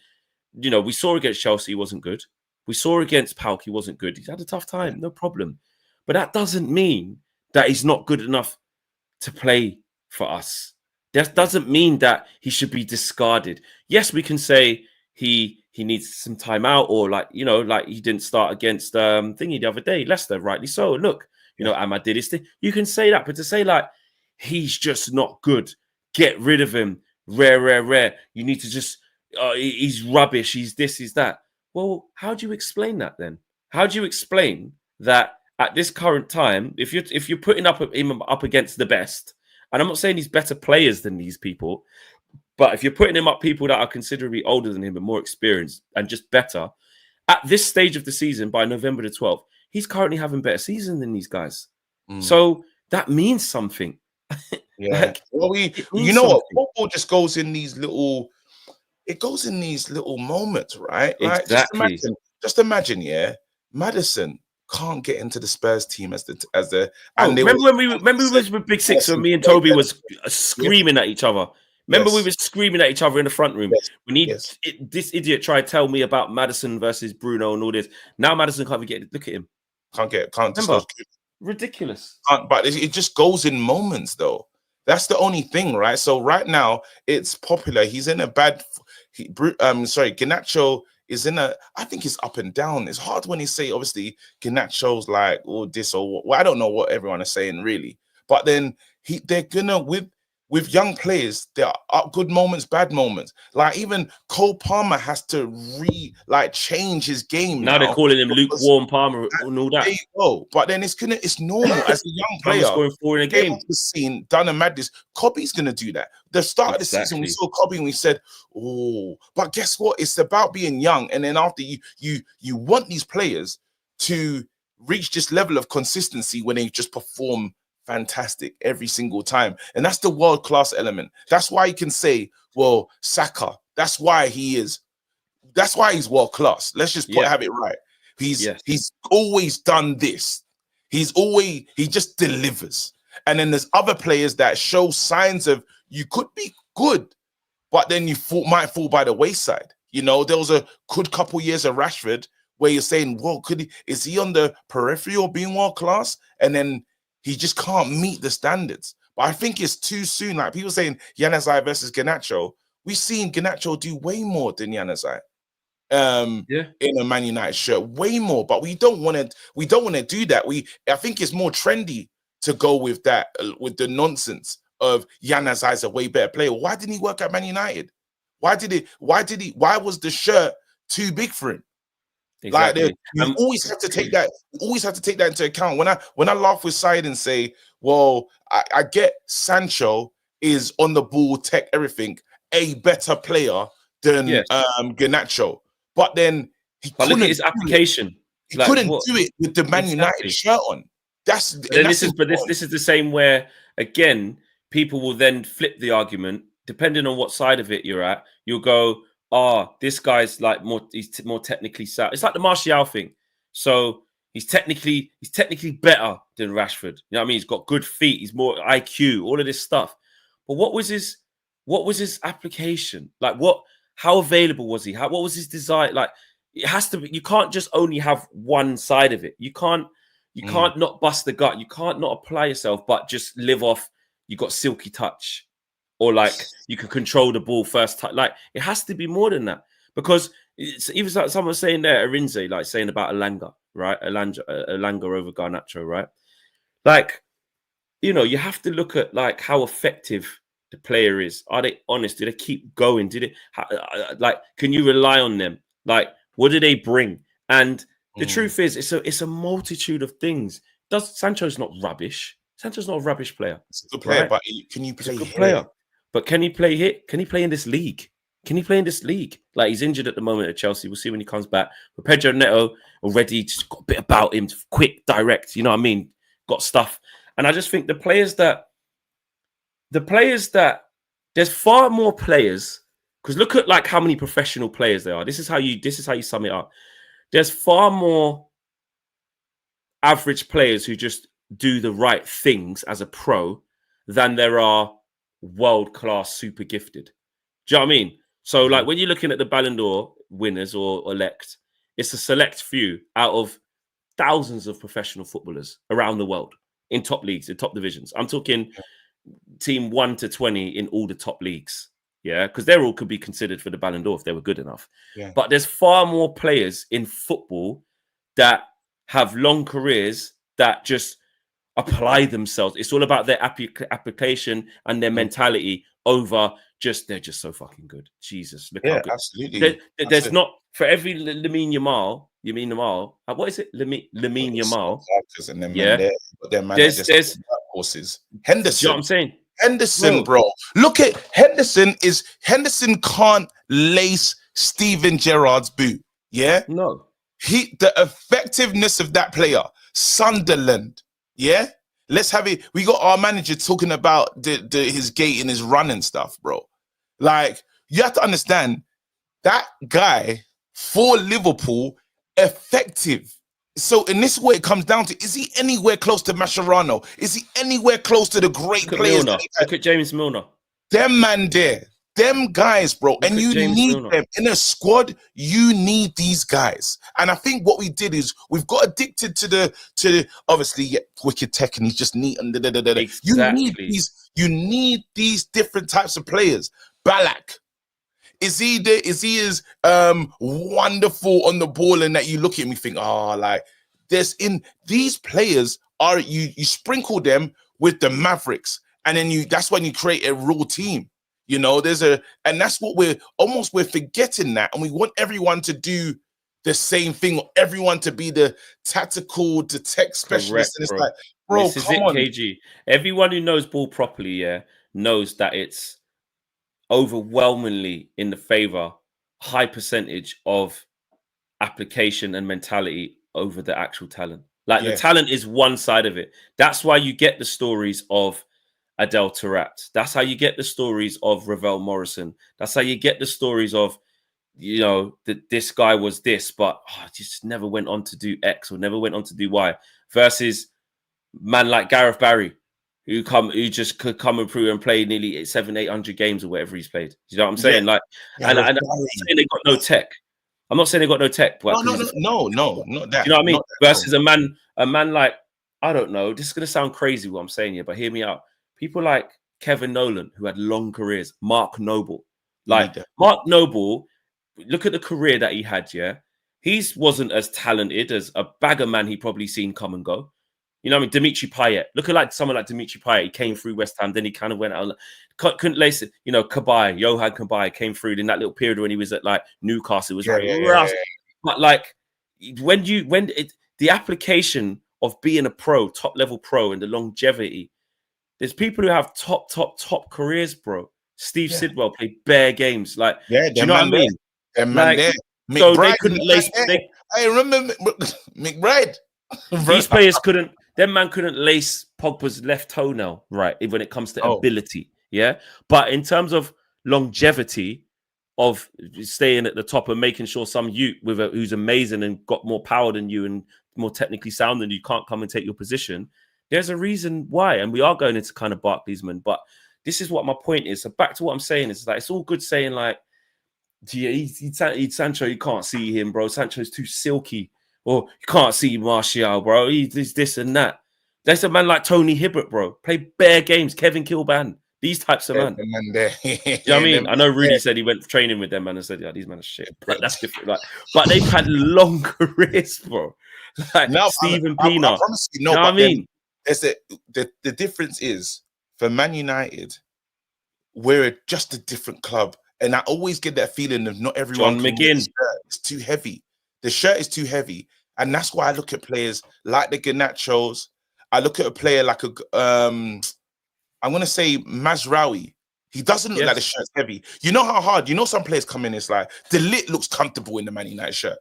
you know, we saw against Chelsea, he wasn't good. We saw against Pauk, he wasn't good. He's had a tough time, no problem. But that doesn't mean that he's not good enough to play for us. That doesn't mean that he should be discarded. Yes, we can say he needs some time out, or like, you know, like he didn't start against thingy the other day, Leicester, rightly so. Look, you know, Ahmad did his thing. You can say that, but to say like he's just not good, get rid of him, rare. You need to just he's rubbish, he's this, he's that. Well, how do you explain that then? How do you explain that at this current time, if you're putting him up against the best, and I'm not saying he's better players than these people, but if you're putting him up people that are considerably older than him and more experienced and just better, at this stage of the season, by November the 12th, he's currently having better season than these guys. So that means something. Yeah. Like, well, you know what? Football just goes in these little. It goes in these little moments, right? Like exactly. Just imagine, yeah, Maddison can't get into the Spurs team as the. And remember when we was with Big Six when me and Toby was screaming at each other. Remember we were screaming at each other in the front room. We need this idiot try to tell me about Maddison versus Bruno and all this. Now Maddison can't even get. Look at him. Can't. Ridiculous. But it just goes in moments, though. That's the only thing, right? So right now it's popular. He's in a bad. Garnacho is in a. I think he's up and down. It's hard when you say, obviously, Garnacho's like this or what. I don't know what everyone is saying really, but then they're gonna with young players, there are good moments, bad moments. Like even Cole Palmer has to change his game. Now they're calling him lukewarm Palmer and all that. There you go. But then it's normal as a young player. Scoring 4 in a game. The scene, done a madness. Kobe's gonna do that. The start of the season, we saw Kobe and we said, "Oh," but guess what? It's about being young, and then after you want these players to reach this level of consistency when they just perform fantastic every single time. And that's the world-class element. That's why you can say, well, Saka, that's why he's world-class. Let's just have it right. He's always done this. He just delivers. And then there's other players that show signs of you could be good, but then you might fall by the wayside. You know, there was a good couple years of Rashford where you're saying, well, is he on the periphery of being world-class? And then he just can't meet the standards. But I think it's too soon. Like people saying Januzaj versus Garnacho, we've seen Garnacho do way more than Januzaj in a Man United shirt, way more. But we don't want to do that. I think it's more trendy to go with that, with the nonsense of Januzaj's a way better player. Why didn't he work at Man United? Why was the shirt too big for him? Exactly. Like you always have to take that. You always have to take that into account. When I laugh with Said and say, "Well, I get Sancho is on the ball, tech, everything, a better player than Garnacho," but then look at his application. He couldn't do it with the Man United shirt on. This is the same where again people will then flip the argument depending on what side of it you're at. You'll go, this guy's like he's more technically sound. It's like the Martial thing. So he's technically better than Rashford. You know what I mean? He's got good feet. He's more IQ, all of this stuff. But what was his application? Like how available was he? What was his desire? Like it has to be, you can't just only have one side of it. You can't not bust the gut. You can't not apply yourself, but just live off, you got silky touch. Or like you can control the ball first time. Like it has to be more than that, because it's even like someone saying there, Arinze, like saying about Elanga, right? Elanga over Garnacho, right? Like, you know, you have to look at like how effective the player is. Are they honest? Do they keep going? Like, can you rely on them? Like, what do they bring? And the truth is, it's a multitude of things. Sancho's not rubbish. Sancho's not a rubbish player. It's a good player, right? But can you play? He's a good player. But can he play here? Can he play in this league? Like he's injured at the moment at Chelsea. We'll see when he comes back. But Pedro Neto already just got a bit about him, quick, direct. You know what I mean? Got stuff. And I just think the players that there's far more players, because look at like how many professional players there are. This is how you sum it up. There's far more average players who just do the right things as a pro than there are world-class super gifted. Do you know what I mean? So like when you're looking at the Ballon d'Or winners or elect, it's a select few out of thousands of professional footballers around the world in top leagues, in top divisions. I'm talking team 1 to 20 in all the top leagues. Yeah, because they all could be considered for the Ballon d'Or if they were good enough. Yeah. But there's far more players in football that have long careers that just apply themselves. It's all about their application and their mentality over just, they're just so fucking good. Jesus, look how good. Absolutely. There's not, for every Lamine Yamal, what is it? Lamine Yamal. Yeah. There's horses. Henderson. You know what I'm saying? Henderson, bro. Look at Henderson. Henderson can't lace Steven Gerrard's boot. Yeah. No. The effectiveness of that player, Sunderland. Yeah. Let's have it. We got our manager talking about his gait and his run and stuff, bro. Like, you have to understand that guy for Liverpool, effective. So, and this is what it comes down to. Is he anywhere close to Mascherano? Is he anywhere close to the great players? Look at James Milner. Them man there. Them guys, bro. And you need them. In a squad, you need these guys. And I think what we did is we've got addicted to the obviously wicked tech and he's just neat and Exactly. You need these different types of players. Ballack. Is he as wonderful on the ball and that you look at him and think, like these players are you sprinkle them with the Mavericks and then that's when you create a raw team. You know, and that's what we're forgetting that, and we want everyone to do the same thing, or everyone to be the tactical, the tech specialist. Correct, and it's like, bro, this come is it, on. KG. Everyone who knows ball properly, knows that it's overwhelmingly in the favor, high percentage of application and mentality over the actual talent. Like the talent is one side of it. That's why you get the stories of Adel Taarabt. That's how you get the stories of Ravel Morrison. That's how you get the stories of, you know, that this guy was this, but just never went on to do X or never went on to do Y. Versus man like Gareth Barry, who just could come and prove and play nearly 700-800 games or whatever he's played. You know what I'm saying? Like, and I'm not saying they got no tech. I'm not saying they got no tech. But no, not that. You know what I mean? Versus a man like, I don't know. This is gonna sound crazy what I'm saying here, but hear me out. People like Kevin Nolan, who had long careers, Mark Noble. Like Mark Noble, look at the career that he had, He wasn't as talented as a bagger man he probably seen come and go. You know what I mean? Dimitri Payet. Look at someone like Dimitri Payet. He came through West Ham, then he kind of went out. Couldn't lace it. You know, Johan Cabaye came through in that little period when he was at like Newcastle. It was rough. But like the application of being a pro, top level pro, and the longevity. There's people who have top careers, bro. Steve Sidwell played bare games. Like, do you know what I mean? So they couldn't lace. I remember McBride. These players couldn't. Them man couldn't lace Pogba's left toenail right when it comes to ability. Yeah, but in terms of longevity of staying at the top and making sure some youth who's amazing and got more power than you and more technically sound than you can't come and take your position. There's a reason why, and we are going into kind of Barclaysman, but this is what my point is. So back to what I'm saying is like, it's all good saying like, Sancho, you can't see him, bro. Sancho's too silky. Or you can't see Martial, bro. He's this and that. There's a man like Tony Hibbert, bro. Play bare games. Kevin Kilban. These types of man. You know what I mean? I know Rudy said he went training with them, man, and said, yeah, these men are shit. But that's different. Like, but they've had long careers, bro. Like Stephen Pienaar. I promise you, no, you know what I mean? The difference is for Man United, we're just a different club, and I always get that feeling of not everyone. John McGinn. It's too heavy. The shirt is too heavy, and that's why I look at players like the Garnachos. I look at a player like I'm gonna say Mazraoui. He doesn't look like the shirt's heavy. You know how hard. You know some players come in. It's like the lit looks comfortable in the Man United shirt.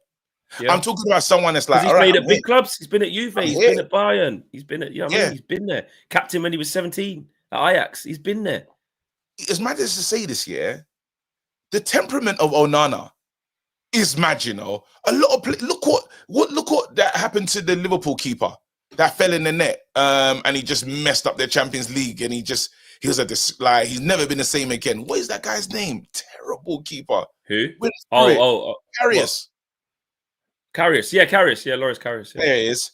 Yeah. I'm talking about someone that's like, he's played at big clubs. He's been at Juve. He's been at Bayern. He's been at, he's been there. Captain when he was 17 at Ajax. He's been there. As mad as to say this, the temperament of Onana is mad. You know, a lot of look what that happened to the Liverpool keeper. that fell in the net, and he just messed up their Champions League, and he was he's never been the same again. What is that guy's name? Terrible keeper. Who? Karius. Karius, yeah, Karius, yeah, Loris Karius. Yeah. There it is.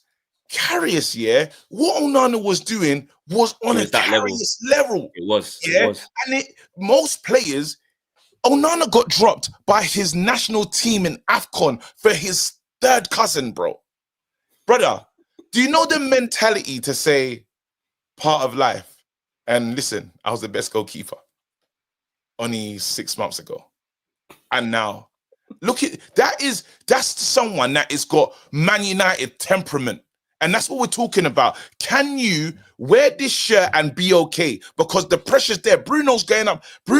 Karius, yeah. What Onana was doing was on a Karius level. It was. Yeah. It was. And most players, Onana got dropped by his national team in AFCON for his third cousin, bro. Brother, do you know the mentality to say part of life? And listen, I was the best goalkeeper only 6 months ago. And now, look at that's someone that has got Man United temperament. And that's what we're talking about. Can you wear this shirt and be okay? Because the pressure's there. Bruno's going up to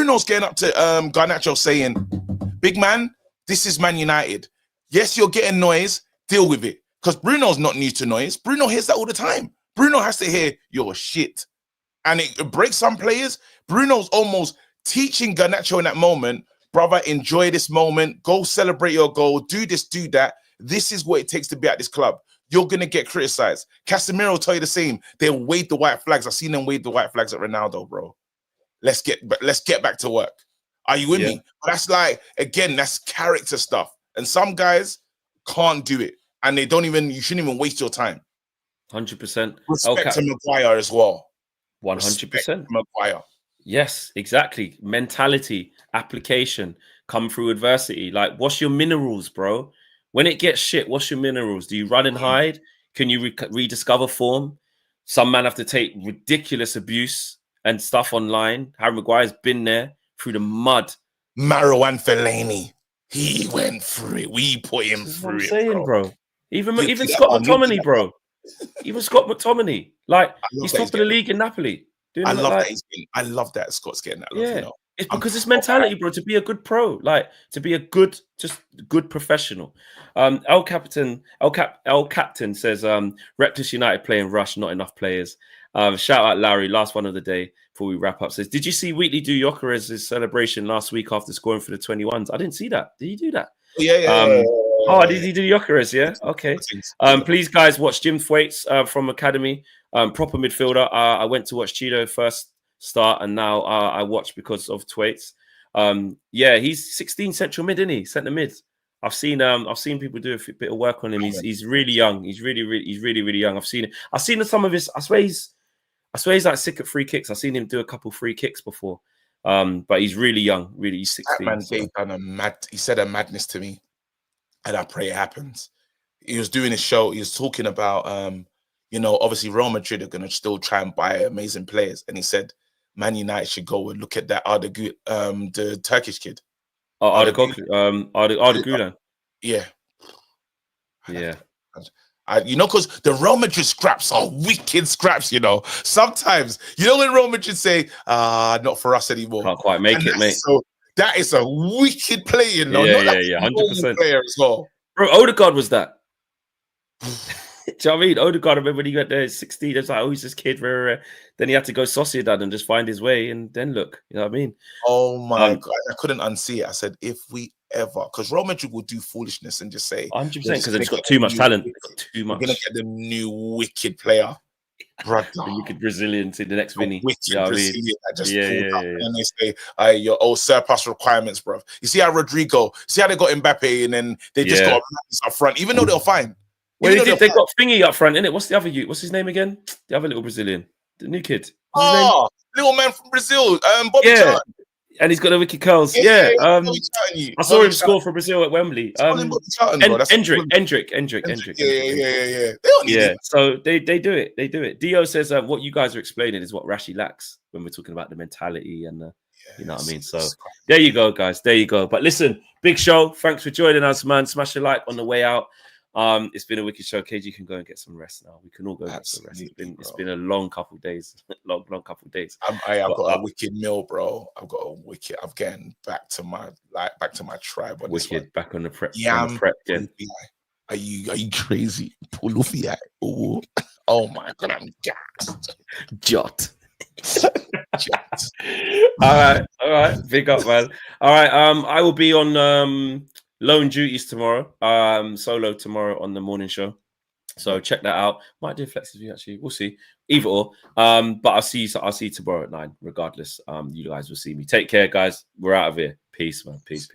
Garnacho saying, big man, this is Man United. Yes, you're getting noise. Deal with it. Because Bruno's not new to noise. Bruno hears that all the time. Bruno has to hear your shit. And it breaks some players. Bruno's almost teaching Garnacho in that moment, brother, enjoy this moment. Go celebrate your goal. Do this, do that. This is what it takes to be at this club. You're going to get criticized. Casemiro will tell you the same. They'll wave the white flags. I've seen them wave the white flags at Ronaldo, bro. Let's get back to work. Are you with me? But that's again, that's character stuff. And some guys can't do it. And you shouldn't even waste your time. 100%. Respect to Maguire as well. 100%. Maguire. Yes, exactly. Mentality, application, come through adversity. Like, what's your minerals, bro? When it gets shit, what's your minerals? Do you run and hide? Can you rediscover form? Some man have to take ridiculous abuse and stuff online. Harry Maguire's been there through the mud. Marwan Fellaini, he went through it. We put him through it, saying, bro. Even Scott McTominay, bro. Even Scott McTominay. Like, he's top of the league in Napoli. I love that Scott's getting that love, you know. It's because it's mentality, bro, to be a good pro, like to be a good professional. El Captain says, Reckless United playing rush, not enough players. Shout out Larry, last one of the day before we wrap up. Says, did you see Wheatley do Gyökeres' celebration last week after scoring for the 21s? I didn't see that. Did he do that? Yeah. Oh, did he do Gyökeres? Yeah. Okay. Please, guys, watch Jim Thwaites from Academy. Proper midfielder. I went to watch Cheeto first start, and now I watch because of Thwaites. He's 16 central mid, isn't he? Centre mid. I've seen people do a bit of work on him. He's really young. He's really young. I've seen some of his. I swear he's like sick at free kicks. I've seen him do a couple free kicks before. But he's really young. Really, he's 16. That man he said a madness to me, and I pray it happens. He was doing his show. He was talking about obviously Real Madrid are going to still try and buy amazing players, and he said Man United should go and look at that the Turkish kid. Arda Güler. Yeah. Yeah. Because the Real Madrid scraps are wicked scraps, Sometimes, when Real Madrid say, not for us anymore. Can't quite make it, mate. So that is a wicked play, Yeah, 100%. Player as well. Bro, Odegaard was that. Do you know what I mean? Odegaard, I remember when he got there 16, it's like, he's this kid. Then he had to go Sociedad and just find his way, and then look, you know what I mean? Oh my God, I couldn't unsee it. I said, if we ever, because Real Madrid will do foolishness and just say 100% because they've got too much talent. Too much. We're gonna get the new wicked player, brother. The wicked Brazilian to the next Vinny. Wicked Brazilian that just pulled up, and they say, your old surplus requirements, bro. You see how Rodrigo, see how they got Mbappe, and then they just got up front, even though they're fine. Well, they got Thingy up front, innit? What's the other youth? What's his name again? The other little Brazilian, the new kid. Little man from Brazil, Bobby Charlton. And he's got the wicked curls. I saw him score for Brazil at Wembley. Endrick. Yeah. So they do it. They do it. Dio says what you guys are explaining is what Rashi lacks when we're talking about the mentality and you know what I mean. So there you go, guys. There you go. But listen, big show. Thanks for joining us, man. Smash a like on the way out. It's been a wicked show. KG, you can go and get some rest now. We can all go get some rest. It's been a long couple of days. long couple of days. I've got a wicked meal, bro. I'm getting back to my tribe on wicked, this one. Back on the prep. Yeah, again. Are you crazy? Oh my God, I'm gassed. Jot. All right. Big up, man. All right. I will be on lone duties tomorrow. Solo tomorrow on the morning show. So check that out. Might do a flexes view actually. We'll see. Either or. But I'll see you tomorrow at 9. Regardless, you guys will see me. Take care, guys. We're out of here. Peace, man. Peace.